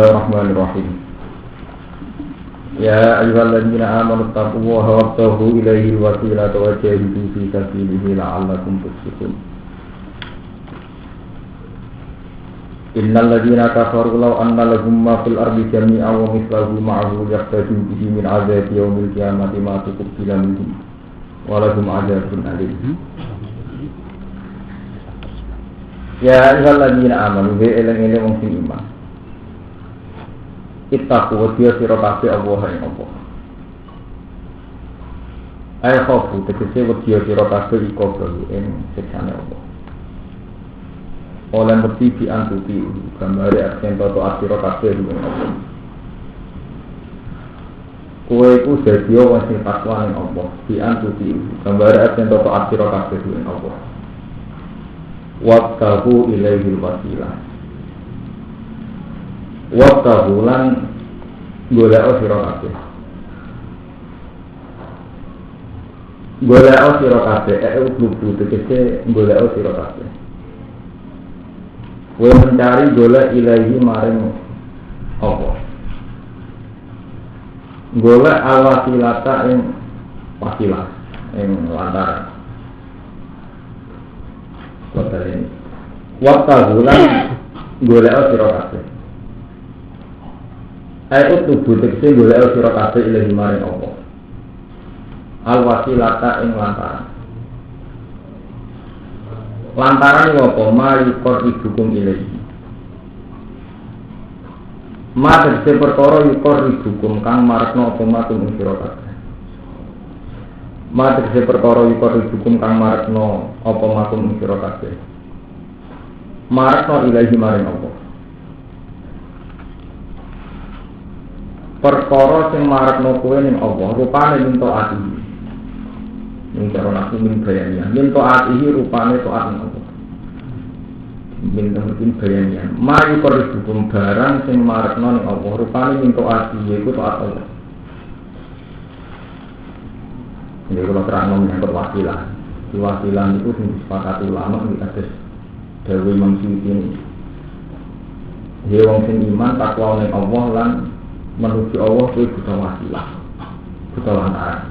Bismillahirrahmanirrahim. Ya ayyuhalladzina amanu taqullaha wabtaghu ilaihi wasilata wa jahidu fi sabilihi la'allakum tuflihun. Innal ladzina kafaru law anna lahum ma fil ardi jami'an wa mithluhu ma'ahu yaftadu bihi min 'adzabi yaumil qiyamati ma tuqbila minhum wa lahum 'adzabun alim. Ya ayyuhalladzina amanu bi eling-eling wong sing iman. Ittaqu wa sira kabeh Allah ing apa. Ayo khofu tegese wedi sira kabeh iku baru ing siksane Allah. Oleh mesti diantuti gambare aksen toto sira kabeh ing apa. Kowe iku dadi wong sing takwa ning Allah, diantuti gambare aksen toto sira kabeh ing apa. Waqtahu ilaihil wasilah. Waqtahulan golek sira kabeh. Golek sira kabeh ublu tegese golek sira kabeh. Kowe mencari golek ilahi maring apa? Golek awasilata ing wasilah ing lantaran. Koten. Waqtahulan golek sira kabeh. Ayo tubuh tegese golek sira kabeh ilahi maring Allah. Al-wasilata ing lantaran. Lantaran apa? Mari kor ibukum ilahi. Ma tegese perkara yukor ibukum kang marekno apa matum ing sira kabeh. Ma tegese perkara yukor ibukum kang marekno apa matum ing sira kabeh. Marekno ilahi maring Allah. Perkara sing marekno kowe ning Allah rupane min taati. Ning cara aku min bayani. Min taati rupane taat ning Allah. Min mungkin bayani. Mari hukum barang sing marekno ning Allah rupane min taati iku taat Allah. Ini kalau terang menyangkut wasilah. Di wasilah itu sing disepakati ulama iki kados dawuh Imam Suyuti ini. Dia wong sing iman takwa ning Allah lan menuju Allah itu butuh wasilah, butuh lantaran.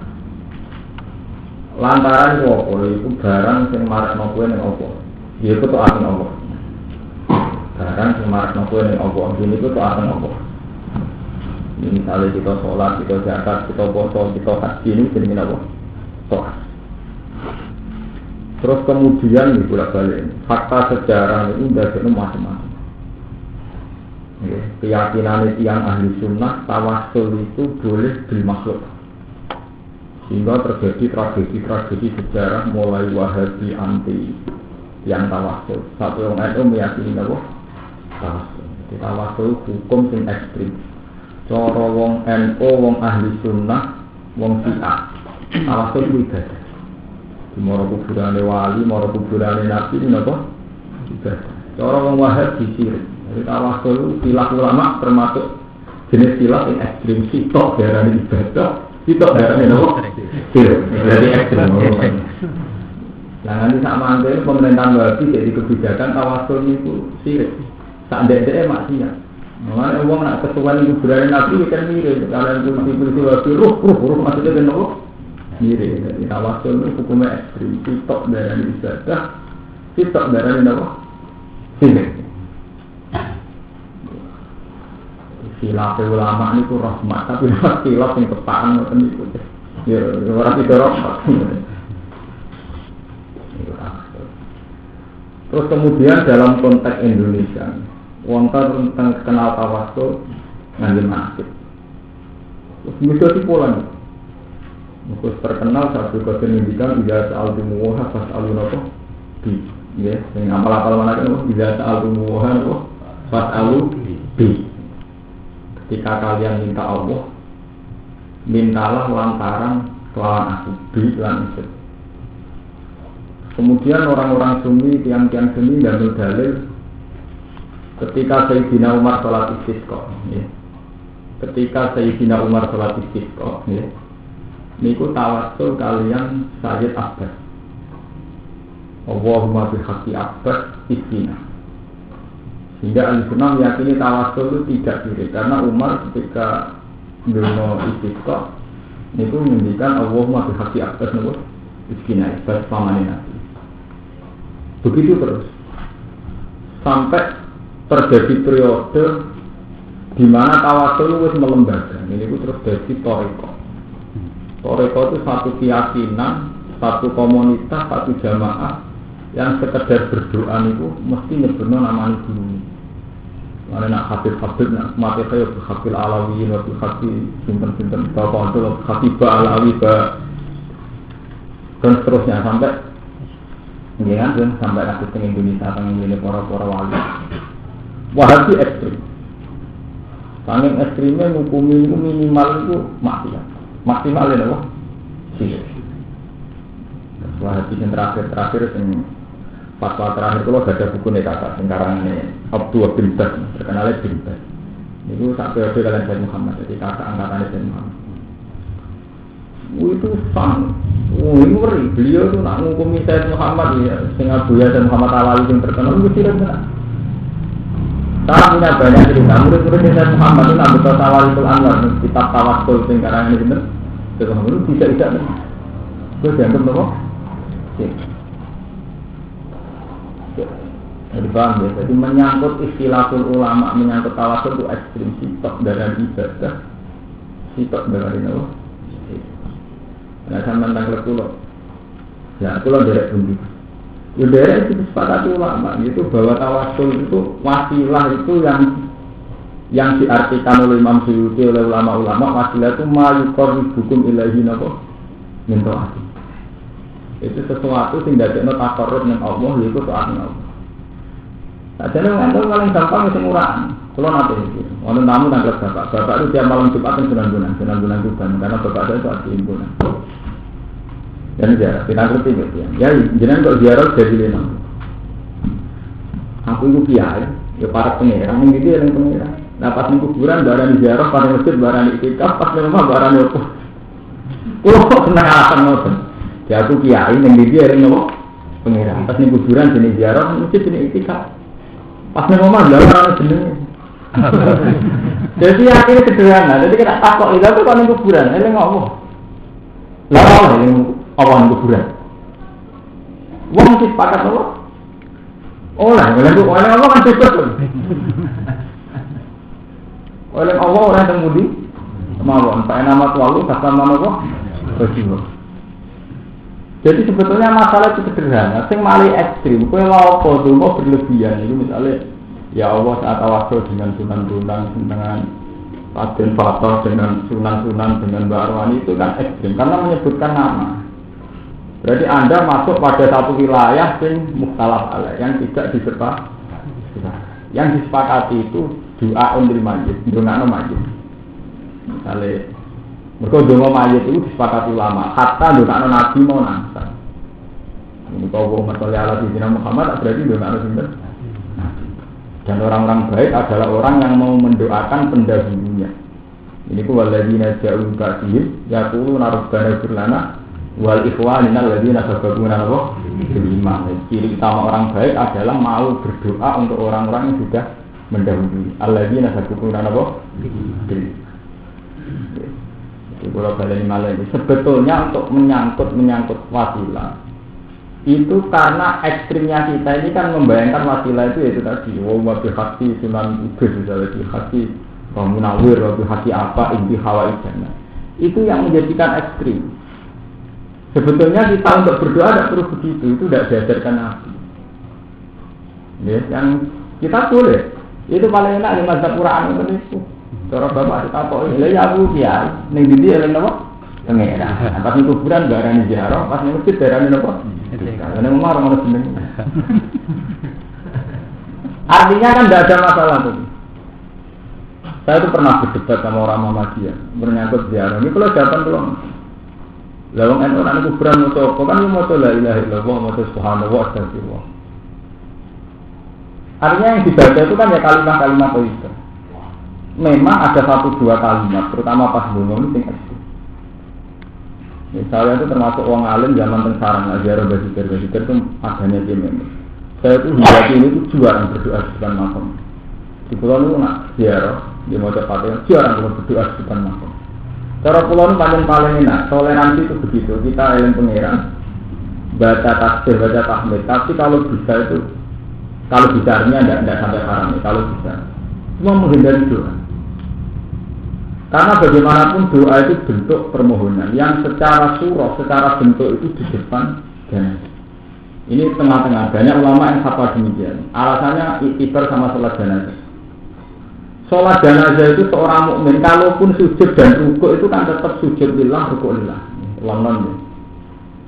Lantaran itu apa? Itu barang yang marekno kowe ning apa? Ya itu taat ning Allah. Barang yang marekno kowe ning apa? Ini itu taat ning Allah. Ini misalnya kita sholat, kita zakat, kita puasa, kita haji ini jenenge apa? Taat. Terus kemudian bolak-balik fakta sejarah ini ndadekno macam-macam. Keyakinan yang ahli sunnah tawassul itu boleh bil makhluk, sehingga terjadi tragedi sejarah mulai Wahabi anti yang tawassul. Satu yang NU meyakini apa? Tawassul. Tawassul hukum sing ekstrim. Cara wong NU, wong ahli sunnah, wong Syiah tawassul itu ibadah. Di mara kuburane wali, mara kuburane nabi napa? Ibadah. Cara wong Wahabi sirik. Jadi tawassul istilah ulama termasuk jenis istilah yang ekstrim. Sitok darah ibadah, sitok darah apa? Jadi ekstrim. Nah nanti sama angkanya pemerintahan Wahabi jadi kebijakan tawassul itu sirik. Tak ada maksiat. Makanya uang nak kesukaan itu berani nabi kan mirip. Kalian polisi Wahabi ruh maksudnya kan apa? Mirip. Jadi tawassul itu hukumnya ekstrim. Sitok darah ibadah, sitok darah apa? Sirik. Khilaf ulama ini ku rahmat, tapi khilaf yang kepaan ngoten niku. Ya ora itu rahmat. Terus kemudian dalam konteks Indonesia, wonten tentang kenal tawassul ngangge masjid. Terus bisa dipolan. Terus terkenal satu kesendikan tidak soal tumuha pas alun apa? Di, ya, sing apal-apal mana kan tidak soal tumuha apa? Pas alun di. Jika kalian minta Allah, mintalah lantaran kelawan aku, bilang itu. Kemudian orang-orang Sunni, tiang-tiang Sunni dan dalil ketika Sayyidina Umar sholat istisqa, ya. Ketika Sayyidina Umar sholat istisqa, ya. Niku tawassul kalian Sayyid Abbas. Allahumma bihaqqi Abbas istina. Hingga Al-Sunnah meyakini tawasul itu tidak sirik karena Umar ketika Dono Istiqo itu menunjukkan Allahumma bihaqi atas nubus iskinai bas pamani nabi. Begitu terus sampai terjadi periode di mana tawasul itu melembaga. Ini itu terus jadi toriko. Toriko itu satu keyakinan, satu komunitas, satu jamaah yang sekedar berdoa itu mesti nyebutnya nama guru. Mana nak habib nak mati saya habib alawi, habib simpen bapak itu habib alawi dan seterusnya sampai ini kan sampai aku ke Indonesia tentang ini para wali. Wahabi ekstrim. Saking ekstrimnya ngukumi itu minimal itu maksimal ya loh. Sih. Wahabi yang terakhir yang fatwa terakhir kalau ada buku nih kakak sekarang ini Abdul bin Bas terkenal bin Bas itu sak periode kalian Sayyid Muhammad jadi kakak angkatannya Sayyid Muhammad itu ini ngeri beliau tuh nak ngukumi Sayyid Muhammad ya sehingga Buya Sayyid Muhammad Alawi yang terkenal itu tidak benar saya punya banyak cerita murid-murid Sayyid Muhammad itu ambil Tawasul Anwar kitab Tawasul sekarang ini benar Sayyid Muhammad itu tidak benar itu dianggap apa? Jadi paham ya, jadi menyangkut istilahul ulama, menyangkut tawasul itu ekstrim, sitok dari ibadah, sitok dari nawa. Nah, sama tentang pulau, ya pulau derek bunyi. Ya derek itu sepakati ulama, itu bahwa tawasul itu wasilah itu yang diartikan oleh Imam Suyuti oleh ulama-ulama wasilah itu mayukor hukum ilahi nawa minta itu sesuatu yang tidak ada takarut dengan Allah, itu soalnya Allah. Jadi ngantuk paling gampang itu murah. Kalau nanti itu, orang tamu nangkep bapak itu tiap malam Jumat kan sunan bulan Tuban, karena bapak saya itu ada himpunan. Dan ziarah, kita ngerti gitu ya. Ya, jangan kalau ziarah jadi lima. Aku itu kiai, ya para pengiran, yang gitu yang pengiran. Nah pas di kuburan, barang di ziarah, pada masjid, barang di itikaf, pas di rumah, barang di opo. Senang alasan ngoten. Ya aku kiai, yang gitu yang pengiran. Pas di kuburan, jenis ziarah, masjid jenis itikaf. Pas nih ngomong dalam jenenge. Jadi akhirnya sederhana. Jadi kita takut itu tuh kalau kuburan, ini ngomong. Lah ini awan kuburan. Wong mesti sepakat apa? Oleh Allah kan bebas. Oleh Allah orang temudi mawon. Pak nama tualu kata mana kok? Berjiwa. Jadi sebetulnya masalah itu sederhana, sing mali ekstrim, kowe lapo donga berlebihan itu misalnya ya Allah saat tawasul dengan sunan-sunan dengan Raden Fatah dengan sunan-sunan dengan Mbak Arwani itu kan ekstrim karena menyebutkan nama. Berarti Anda masuk pada satu wilayah yang mukhtalaf alaih yang tidak disepakati. Yang disepakati itu doa untuk mayit, doa mayit. Misalnya mereka donga mayit itu disepakati ulama. Hatta doa nabi mau nangsa. Ini kau masalah ala di Muhammad berarti donga nabi. Dan orang-orang baik adalah orang yang mau mendoakan pendahulunya. Ini ku waladina ja'u ba'dihim yaqulu rabbana ighfir lana wal ikhwanina alladziina sabaquna bil iman. Ciri utama orang baik adalah mau berdoa untuk orang-orang yang sudah mendahului. Alladziina sabaquna bil kalau kalian malah ini sebetulnya untuk menyangkut wasilah itu karena ekstrimnya kita ini kan membayangkan wasilah itu yaitu tadi wabi hati sunan ubed misalnya di hati munawir wabi hati apa inti hawa ijana itu yang menjadikan ekstrim. Sebetulnya kita untuk berdoa tidak perlu begitu, itu tidak diajarkan Nabi ya, yang kita boleh itu paling enak di mazhab Quran itu. Cara bapak kita kok ya aku kiai ning ndi eling napa pengira pas niku kuburan barani ziarah pas ning masjid barani napa karena umar ngono jeneng artinya kan tidak ada masalah tuh. Saya itu pernah berdebat sama orang Muhammadiyah menyangkut ziarah ini kalau datang tuh lawang orang kuburan mau kan mau la ilaha illallah mau subhanallah astagfirullah artinya yang dibaca itu kan ya kalimat-kalimat itu. Memang ada 1-2 kalimat, terutama pas bunga ini ekstrim. Saya itu termasuk orang alim zaman tengsaran, ziarah basikir itu adanya di memang. Saya itu hingga kini itu juara berdoa di depan makam. Di pulau itu nak ziarah, dia mau cepat ya, jarang kalau berdoa di depan makam. Cara pulau itu paling enak, toleransi itu begitu, kita eling pangeran, baca tasbih, baca tahmid. Tapi kalau bisa itu, kalau bisanya tidak sampai haram, kalau bisa, cuma menghindari doa. Karena bagaimanapun doa itu bentuk permohonan yang secara surah, secara bentuk itu di depan jenazah. Ini tengah-tengah, banyak ulama yang fatwa demikian. Alasannya iktibar sama sholat jenazah. Sholat jenazah itu seorang mukmin kalaupun sujud dan rukuk itu kan tetap sujud lillah, rukuk lillah. Ulang-ulang.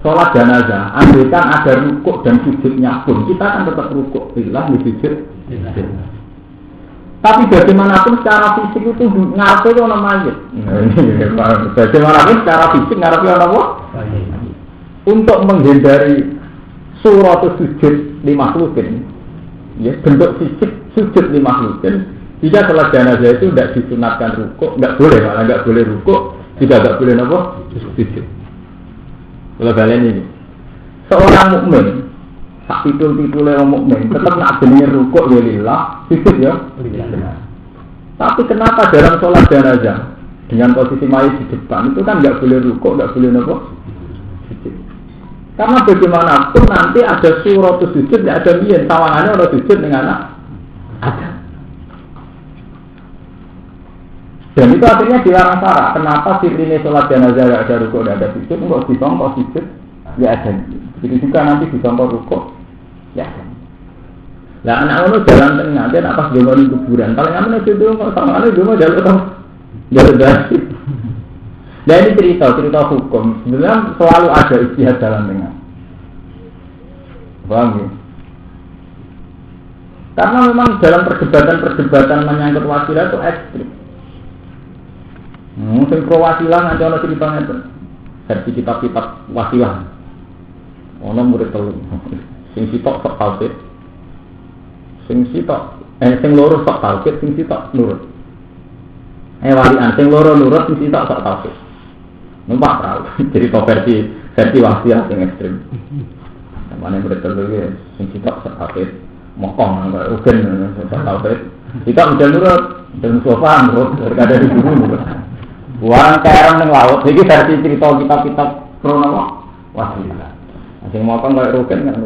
Sholat jenazah, andaikan ada rukuk dan sujudnya pun kita kan tetap rukuk lillah, sujud lillah. Tapi bagaimanapun secara fisik itu ngarepe ono mayit. Bagaimanapun secara fisik ngarepe ono apa? Untuk menghindari surah atau sujud di makhlukin, ya, bentuk fisik sujud di makhlukin. Jika sholat jenazah itu tidak disunatkan rukuk, nggak boleh, malah nggak boleh rukuk, juga nggak boleh apa? Sujud. Kalau kalian ini, seorang mukmin, tak titul orang mukmin, tetap nak jenenge rukuk ya lillah, sujud ya. Tapi kenapa dalam sholat jenazah dengan posisi mayit di depan itu kan nggak boleh rukuk, nggak boleh apa? Sujud. Karena bagaimanapun nanti ada surah atau sujud, tidak ada bian, tawangannya ada sujud dengan anak ada. Dan itu akhirnya dilarang syarak. Kenapa sirine sholat jenazah tidak ada rukuk, tidak ada sujud, enggak disongkok sujud, ya ada. Begitu juga nanti disongkok rukuk, ya ada. Nah anak-anak jalan tengah, dia nak pas di kuburan. Kalau yang mana itu kok sama anak cuma jalur dari. Nah ini cerita hukum. Sebenarnya selalu ada ijtihad jalan tengah. Paham ya? Karena memang dalam perdebatan menyangkut wasilah itu ekstrim. Mungkin pro wasilah nanti ada ceritanya itu. Versi kitab-kitab wasilah. Ono murid telu. Sing sitok sok tauhid. Sing loro sok tauhid, sing sitok nurut. Walian sing loro nurut, sing sitok sok tauhid. Numpak perahu, jadi versi wasilah yang ekstrim. Mana yang betul ya, sing sitok sekapit, mokong, ugen, sekapit. Kita udah nurut, dan sofa nurut, berkada di guru. Buang terang yang laut, jadi versi cerita kitab krono wasilah. Sing mokong kayak ugen kan,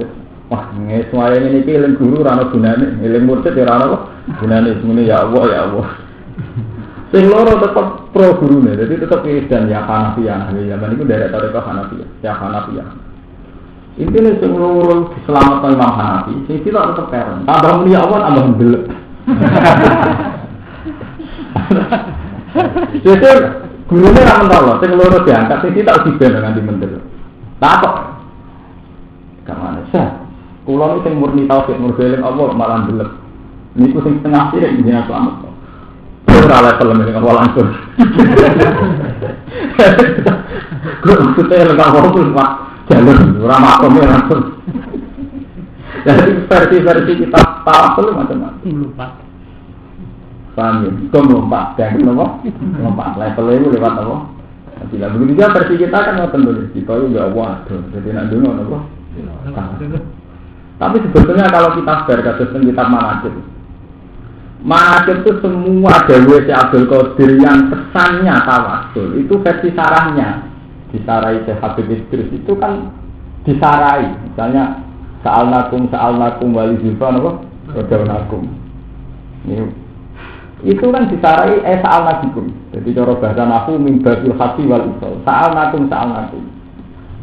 wah, semuanya ini ilang guru, rano gunane, ilang murtid ya rano gunane, semuanya ya Allah. Sing loro tetap pro gurune, jadi tetap dan ya Hanafiyah. Zaman itu dari tarekat Hanafiyah, ya Hanafiyah. Intinya sing loro diselamatkan Imam Hanafi, sing tidak tetap keren. Tambah mulia Allah, tambah belek. Jadi gurunya ramen tahu, sing loro diangkat, sing tidak diben dengan di menteri. Takok, kemana sih? Kulo ini sing murni tauhid, murni Allah malah belek. Ini ku sing setengah sih, ini yang selamat. Ora level nek ora langsung. Grup kita lengkap fokus Pak. Jalur ora makom langsung. Jadi versi kita tahu macam-macam. Lompat. Paham ya? Lompat. Dan lompat. Level itu lewat apa? Tidak begitu juga versi kita kan ngoten dulu. Kita juga waduh. Jadi nak dulu apa? Tapi sebetulnya kalau kita share kasus kitab Manaqib itu semua Dewi Syekh Abdul Qadir yang kesannya tawasul itu versi sarahnya disarai Syekh Habib Idris itu kan disarai misalnya sa'alnakum wali zilfan apa? Wadawnakum itu kan disarai sa'alnakum jadi cara bahasa nahu mimbatul hati wal isol sa'alnakum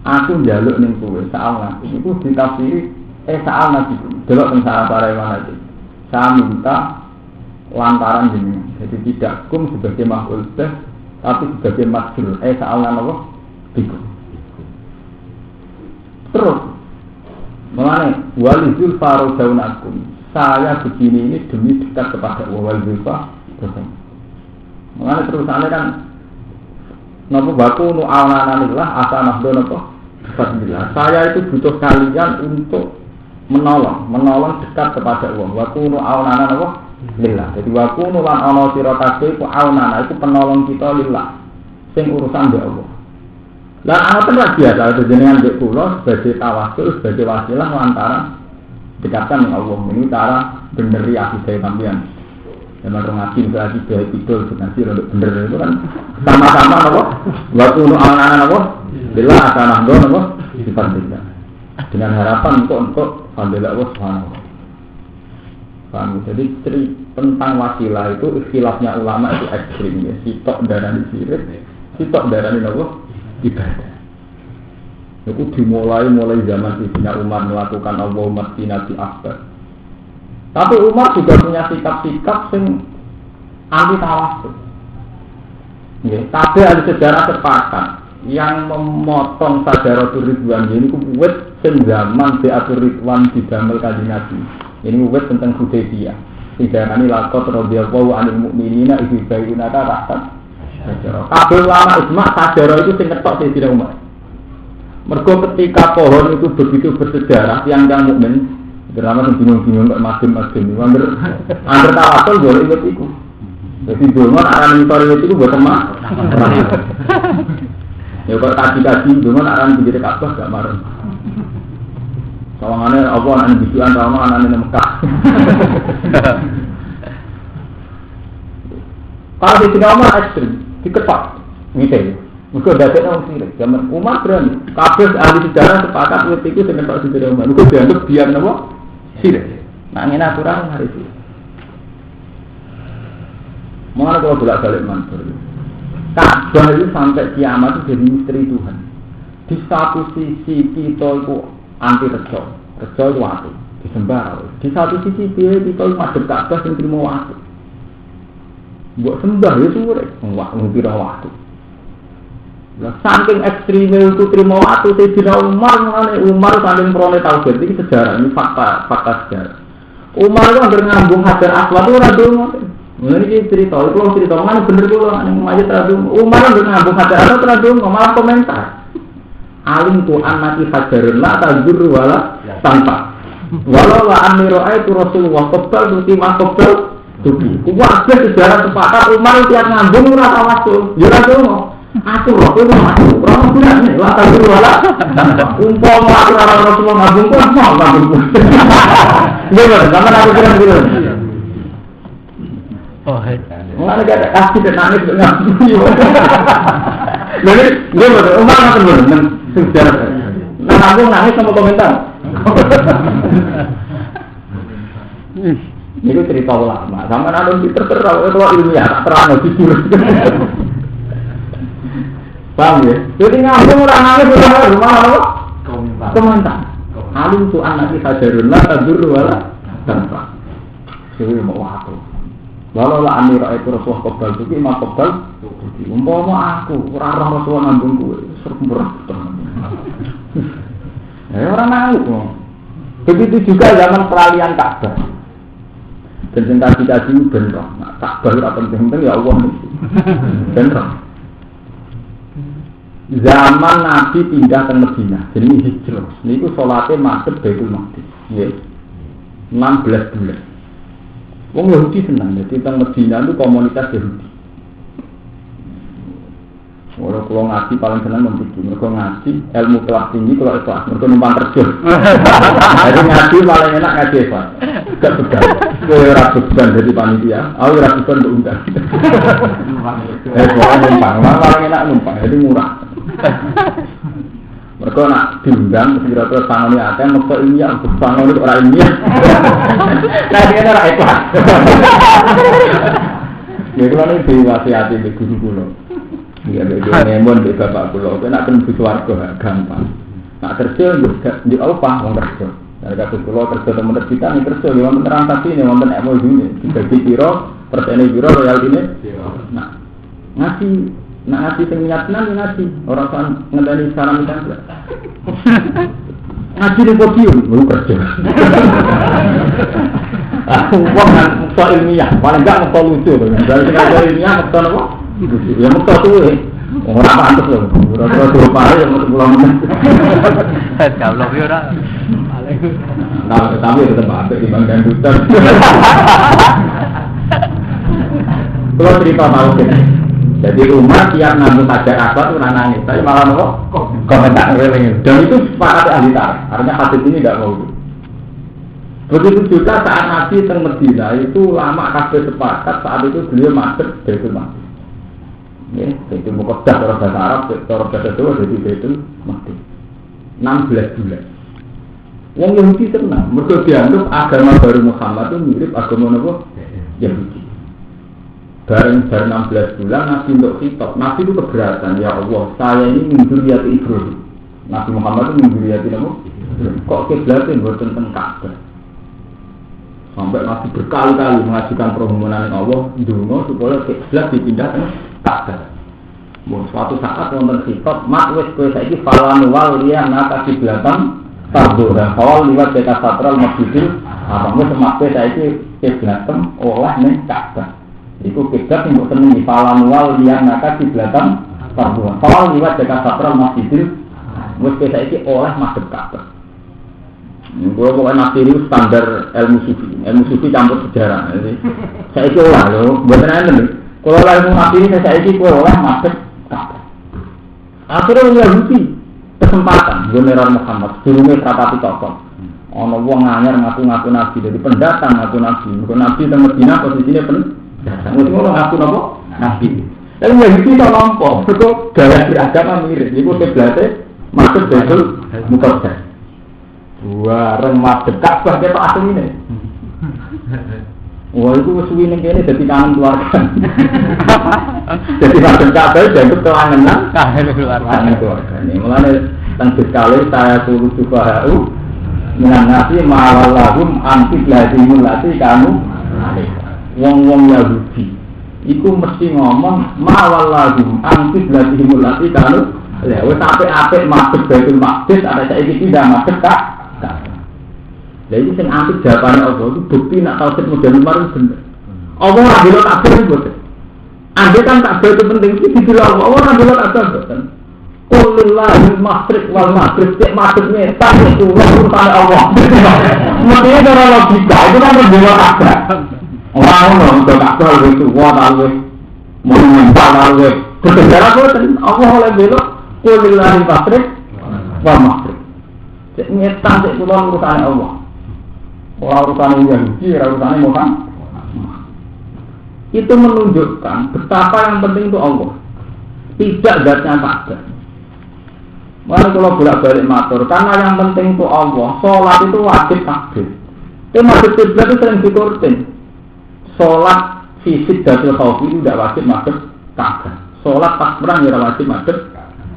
aku njaluk ning kowe sa'alnakum itu ditafsiri sa'alnakum delok teng sarai mana itu saya minta lantaran jenengan. Jadi tidak kum sebagai makhluk tapi sebagai majrur. Sa'alna Allah bikum. Terus mengenai walizul farodaunakum. Saya begini ini demi dekat kepada walizul farodaunakum. Mengenai terusannya kan napa baku nu alananillah asanahdo napa fadillah. Saya itu butuh kalian untuk menolong dekat kepada Allah. Baku nu alanana napa lillah. Jadi waku nulan ana sira kabeh ku aunana iku penolong kita lillah. Sing urusan mbek Allah. Lah ana tenan biasa jenengan mbek kula sebagai tawasul sebagai wasilah lantaran dekatkan dengan Allah. Ini cara beneri akidah sampeyan. Memang orang ngaji lagi dari itu ngaji untuk bener itu kan sama-sama apa? Waktu untuk anak-anak apa? Bila akan ando apa? Dipertimbangkan dengan harapan untuk alhamdulillah Allah Subhanahu. Paham? Jadi tentang wasilah itu ikhtilafnya ulama itu ekstrim ya. Sitok darani sirik, sitok darani apa? Ibadah. Itu dimulai zaman Sayyidina Umar melakukan Allahumma qina bi akbar. Tapi Umar juga punya sikap-sikap yang anti tawassul. Nggih, tapi ahli sejarah sepakat yang memotong Sajaratul Ridwan ini kuwit sing zaman Baiatul Ridwan didamel Kanjeng Nabi. Ini kuwit tentang Hudaybiyah. Didarani laqad radhiyallahu 'anil mu'minina idh yubayyi'unaka tahta syajarah. Kabeh ulama ijma' Sajarah itu sing ketok Sayyidina Umar. Mergo ketika pohon itu begitu bersejarah yang mukmin, drama yang bingung-bingung kok madem-madem, angger tawasul boleh ikut iku. Jadi dulu aran mentor itu buat teman. Ya kok kaji-kaji dulu aran pinggir Ka'bah gak marah. Sawangane apa anak biduan rama anane Mekah. Kalau di Umar ekstrim, diketok, ngite. Mereka dapat orang sirik. Zaman Umar berani. Kabeh ahli sejarah sepakat waktu itu dengan Pak Sayyidina Umar. Mereka dianggap biar nama sirik. Nah ini aturan hari itu. Mana kalau bolak-balik mantur. Ka'bah itu sampai kiamat itu jadi misteri Tuhan. Di satu sisi kita itu anti rejo. Rejo itu waktu disembah. Di satu sisi kita itu madhep Ka'bah yang terima waktu. Buat sembah itu sulit. Mengkira waktu. Saking ekstrimnya itu terima waktu Sayyidina Umar saking peroleh tauhid ini sejarah, ini fakta sejarah. Umar itu hampir ngambung Hajar Aswad itu radung. Ini cerita, mana bener itu yang majid radung. Umar hampir ngambung Hajar Aswad radung, malah komentar. Alim tu'an mati hajarun la tajur wala tanpa. Walau la amiro'ai itu Rasulullah kebal tuti makobal tuti. Kuwabah sejarah sepakat Umar tiap ngambung rasa wasul. Ya radung. Aku roh itu aku, orang punya nih, latar dulu lah. Umpama aku orang Rasulullah ngabung pun mau ngabung pun. Gimana? Zaman aku bilang gitu. Oh, mana ada kasih dan nangis ngabung. Jadi gimana? Umar nggak benar, sejarah. Nah ngabung nangis sama komentar. Itu cerita ulama. Zaman aku terserah, itu ilmiah, terang jujur. Paham ya? Jadi ngambung orang nangis rumah apa? Komentar. Alim tu anak kita jarunlah tadur wala tanpa. Jadi mau waktu. Walau lah amira itu Rasulullah kebal tuki mak kebal. Umpama aku orang Rasulullah ngambung gue seremberat. Orang nangis. Begitu juga zaman peralihan Ka'bah. Dan tadi bener. Ka'bah itu penting ya Allah itu. Bener. Zaman Nabi pindah ke Madinah, jadi hijrah. Ini itu sholatnya masuk Baitul Maqdis. Ya, 16 bulan. Wong Yahudi senang, jadi tentang Madinah itu komunitas Yahudi. Walau kalau ngaji paling senang membuat, mereka ngaji ilmu kelas tinggi kalau ikhlas, mereka numpang kerja. Jadi ngaji paling enak ngaji ikhlas, gak begal. Kau ragukan dari panitia, aku ragukan untuk undang. Soalnya numpang, paling enak numpang, jadi murah. Mereka nak diundang, kira-kira tangannya ada, mereka ilmiah, tangannya orang ilmiah. Nah dia orang ikhlas. Ya kalau ini diwasiati di guru-guru. Iya, dia ngemon di bapak pulau. Kau nak tembus warga gampang. Nak kerja di apa? Mau kerja. Dari kata pulau kerja teman kita ni kerja. Yang menerang tapi ni, yang menerang emosi ni. Dibagi biro, persen biro royal ini. Nak ngasih seminyak nanti ngasih. Orang kan ngendali salam kita. Ngaji di podium, baru kerja. Wah, muka ilmiah. Paling enggak muka lucu. Dari sekarang ilmiah muka apa? Ya muka tuh orang pantas loh, orang tua pare yang mau pulang menit. Kalau dia dah, nah tapi tetap apa di bangkang dutar. Kalau cerita tahu kita, jadi rumah tiap nanggung Hajar Aswad itu nangis, tapi malah kok komentar releng. Dan itu sepakat ahli tarikh, artinya hadis ini tidak mau. Begitu juga saat Nabi teng Medina itu lama kabeh sepakat saat itu beliau masuk Baitul Maqdis. Ya, itu Muqaddas orang bahasa Arab, orang bahasa Jawa jadi Baitul Maqdis. 16 bulan. Wong Yahudi senang, mereka dianggap agama baru Muhammad itu mirip agama apa? Yahudi. Bareng 16 bulan Nabi untuk khitab. Nabi itu keberatan, ya Allah, saya ini min dzurriyyati Ibrahim. Nabi Muhammad itu min dzurriyyati apa? Kok kiblatnya mboten teng Ka'bah. Sampai Nabi berkali-kali mengajukan permohonan Allah ndonga supaya kiblat dipindah ke Ka'bah. Suatu saat wonten khitab, mak wis kowe saiki falan wal liya naka kiblatan Tardoha, awal liwat beka satral masjidil Haram. Semaknya saya ini kiblatem oleh ning Ka'bah. Iku kiblat yang berseneng di Falanwal yang naka kiblatem Tardoha. Awal liwat beka satral masjidil Haram. Saya ini oleh masjid Ka'bah. Gue pokoknya nafsiri standar ilmu sufi campur sejarah. Saya ini olah loh, buatan anda nih. Kalau ilmu nafsiri saya ini oleh masjid Ka'bah. Akhirnya Yahudi kesempatan general Muhammad durunge rapati tokoh ana wong anyar ngaku-ngaku nabi dari pendatang ngaku nabi mergo nabi teng Madinah posisine pendatang wis ngono ngaku napa nabi lha yen iki to nampa mergo gaya beragama mirip iku kiblate masuk Baitul Muqaddas bareng madhep Ka'bah ketok asline wah itu suwi ning kene dadi kangen keluarga jadi madhep Ka'bah dianggap kelangenan keluarga ini mulane tentu sekali saya turut juga menanggapi ma'awallahum antiqladimul lati kanu wong-wong Yahudi itu mesti ngomong ma'awallahum antiqladimul lati kanu ya wis apik-apik masuk Baitul Maqdis ada saiki pindah masuk Ka'bah. Lha iki sing apik jawabane apa itu bukti nak tauhid model baru bener. Allah ora delok kabeh iki. Ande kan kabeh itu penting iki didelok Allah ora delok kabeh. Kulillahi masyriq wal maghrib cek maksudnya tak itu urusan Allah. Mestinya cara logika itu kan berbeda kabeh. Orang untuk kabeh itu kuat alwe monumental alwe. Kebenaran itu Allah oleh belok kulillahi masyriq wal maghrib. Cek nyetan cek kulon urusan Allah. Orang urusan Yahudi, urusan Muhammad. Itu menunjukkan betapa yang penting itu Allah. Tidak zatnya kabeh. Mana kalau bolak-balik matur, karena yang penting itu Allah, sholat itu wajib kabeh. Tapi masjid kiblat itu sering diturutin. Sholat fisik dari khawf itu tidak wajib masjid Ka'bah. Sholat pas perang tidak wajib masjid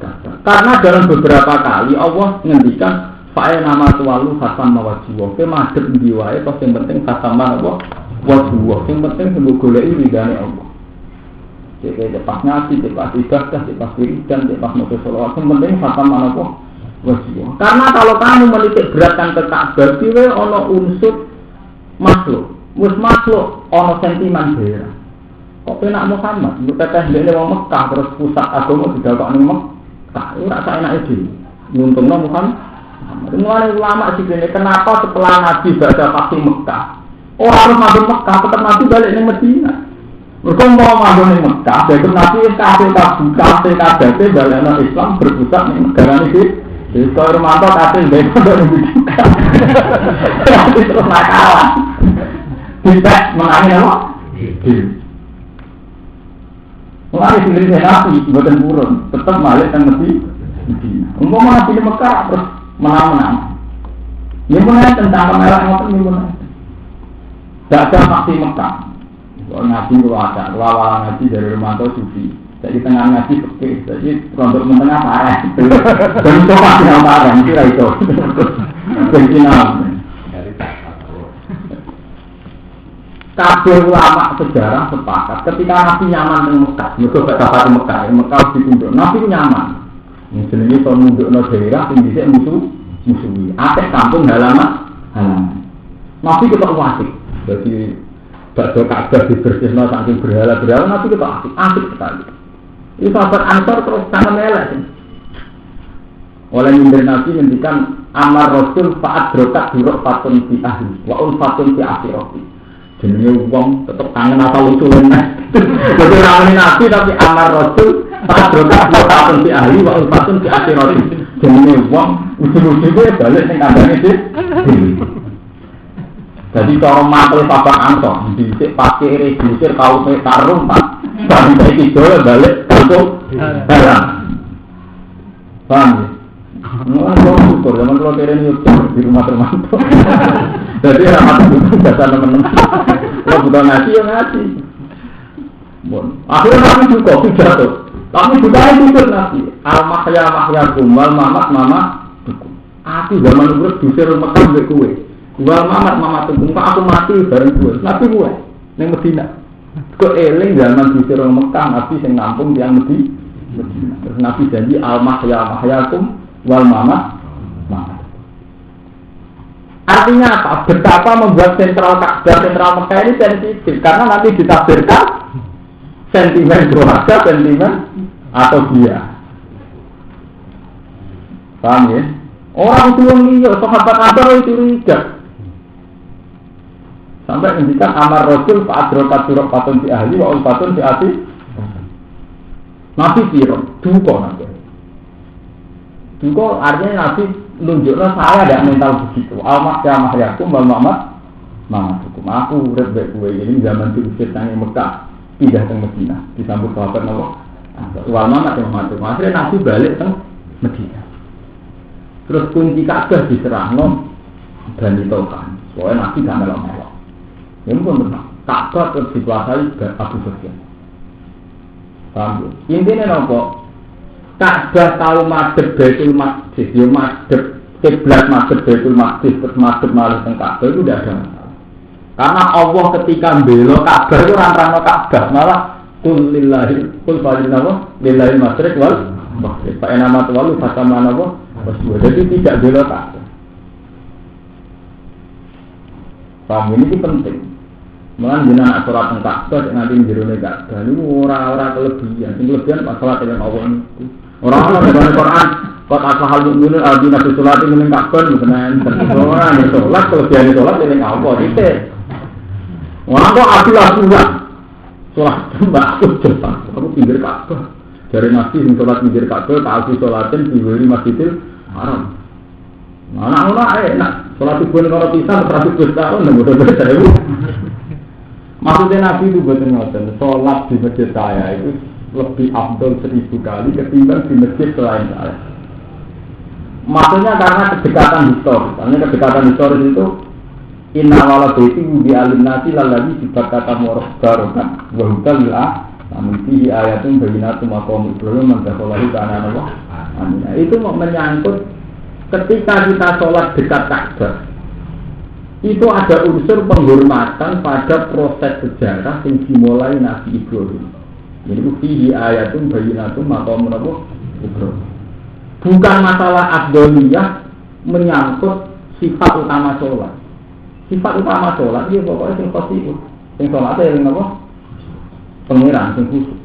Ka'bah. Karena dalam beberapa kali Allah menghentikan fa'e nama tuwalu hasan mawajiwa. Oke masjid diwae, terus yang penting hasan mawajiwa. Yang penting sembuh golei ridhani Allah. Jadi pas ngaji, pas ibadah, pas wiridan, pas motor sholawat, yang penting khatam mana kok wajib. Karena kalau kamu menitik beratkan ke Ka'bah, dia ono unsur makhluk, makhluk ono sentimen daerah. Kok penak Muhammad, untuk teteh dia orang Mekah terus pusat agama tidak kok nih Mekah, itu rasa enak itu. Untungnya Muhammad. Mulai ulama sih ini kenapa setelah Nabi baca pasti Mekah, orang harus masuk Mekah, tetap Nabi balik ke Medina. Mereka mau masuk di Mekah, dari Nabi kafir balena Islam berpusat di negara ini. Jadi kalau Romanto kafir dari Mekah, tapi terus nakalan. Tidak menangin apa? Mulai sendiri Nabi buatan burun, tetap balik ke Medina. Untuk Nabi di Mekah terus menang. Ini pun tentang merah ngotot ini pun. Tidak ada maksi Mekah. Ngaji keluarga, lawan ngaji dari Romanto Sufi. Jadi tengah ngaji oke, jadi rontok mentengah parah. Bentuk pasti yang parah, kira itu. Bencinam. Kabeh ulama sejarah sepakat ketika Nabi nyaman di Mekah, mereka berkata di Mekah ditunduk. Nabi nyaman. Jenenge to nundukno daerah sing dhisik musuhi. Akeh kampung halaman. Nabi ketok wasik. Jadi bakso Ka'bah dibersihno saking berhala-berhala Nabi ketok asik sekali. Ini sahabat Ansor terus sangat melek. Oleh nyindir Nabi ngendikan amar Rasul fa'ad drokat duruk fatun fi ahli wa fatun fi akhirati. Jenenge wong tetep kangen asal usulane. Dadi ramene Nabi tapi amar Rasul fa'ad drokat duruk fatun fi ahli wa fatun fi akhirati. Jenenge wong usul-usule balik ning kandhane dhewe. Jadi cara mantel babak angkot, dhisik pakai redusir kaos tarung Pak. Bali saiki dole balik kampung barang. Paham ya? Kalau syukur, zaman kalau keren di rumah termantau. Jadi rapat itu biasa teman-teman. Kalau bukan ngaji ya ngaji. Akhirnya nabi juga jatuh. Tapi juga itu nabi. Al-mahya-mahyakum wal mamat-mamat dukum. Aku zaman urip dusir Mekah mbek kowe. Wal mamat-mamat dukum. Aku mati bareng kowe. Nabi kowe ning Madinah. Kok eling zaman dusir Mekah nabi sing nampung tiyang Madinah. Terus nabi janji al-mahya-mahyakum wal mamat. Artinya apa? Betapa membuat sentral Ka'bah, sentral Mekah ini sensitif karena nanti ditafsirkan sentimen keluarga, sentimen atau dia. Paham ya? Orang tua liya, sahabat Abu itu curiga. Sampai ngendikan amar Rasul fa'adrokat surah patun fi ahli wa ulfatun fi ati. Nabi siro, duka nanti. Duka artinya Nabi nunjuklah saya ada mental begitu. Al-mahyakum wal mamat hukum. Aku urip baik kowe ini zaman diusir nang Mekah, pindah ke Madinah, disambut sahabat napa? Wal mamat hukum. Akhirnya Nabi balik ke Madinah. Terus kunci Ka'bah diserahno Bani Tokan. Soalnya Nabi gak melok-melok. Ini pun benar. Ka'bah terus dikuasai Abu Sufyan. Paham? Intinya nopo? Ka'bah tahu madhep Baitul Maqdis, yo madhep kiblat madhep Baitul Maqdis terus madhep malih teng Ka'bah itu tidak ada masalah. Karena Allah ketika mbela Ka'bah itu rantangno Ka'bah, malah kul lillahi kul falillahu lillahi masyriq wal maghrib. Fa inama tawalu fatamana wa waswa. Jadi tidak bela Ka'bah. Paham ini penting. Malah jenengan salat teng Ka'bah nanti jerone Ka'bah niku ora kelebihan. Sing kelebihan pas salat dengan Allah niku. Orang-orang dalam Quran, kot asal hal mukminin albina sholat ini mengkakkan bukan orang yang sholat kelebihan sholat ini apa? Itu orang kok apilah sholat mbak aku cepat, aku pinggir Ka'bah. Dari Nabi yang sholat pinggir Ka'bah, tak aku sholatin di Masjidil Haram. Anak-anak enak, sholat ibu kalau pisah 100 tahun, mudah-mudahan saya bu. Maksudnya Nabi itu betul-betul sholat di masjid saya itu lebih afdol 1000 kali ketimbang di masjid selain saya. Maksudnya karena kedekatan historis. Karena kedekatan historis itu inna wala baiti bi alimnati lalladzi dibakata mubarokan wa hudal namun fihi ayatun bayyinatun maqam Ibrahim man dakhalahu kana Allah. Amin. Itu menyangkut ketika kita sholat dekat Ka'bah. Itu ada unsur penghormatan pada proses sejarah yang dimulai Nabi Ibrahim. Jadi fihi ayatun bayyinatun maqam Ibrahim. Bukan masalah afdholiyah menyangkut sifat utama sholat. Sifat utama sholat dia pokoknya sing khosiyah. Sing sholat yang apa? Pengiran, sing khusus.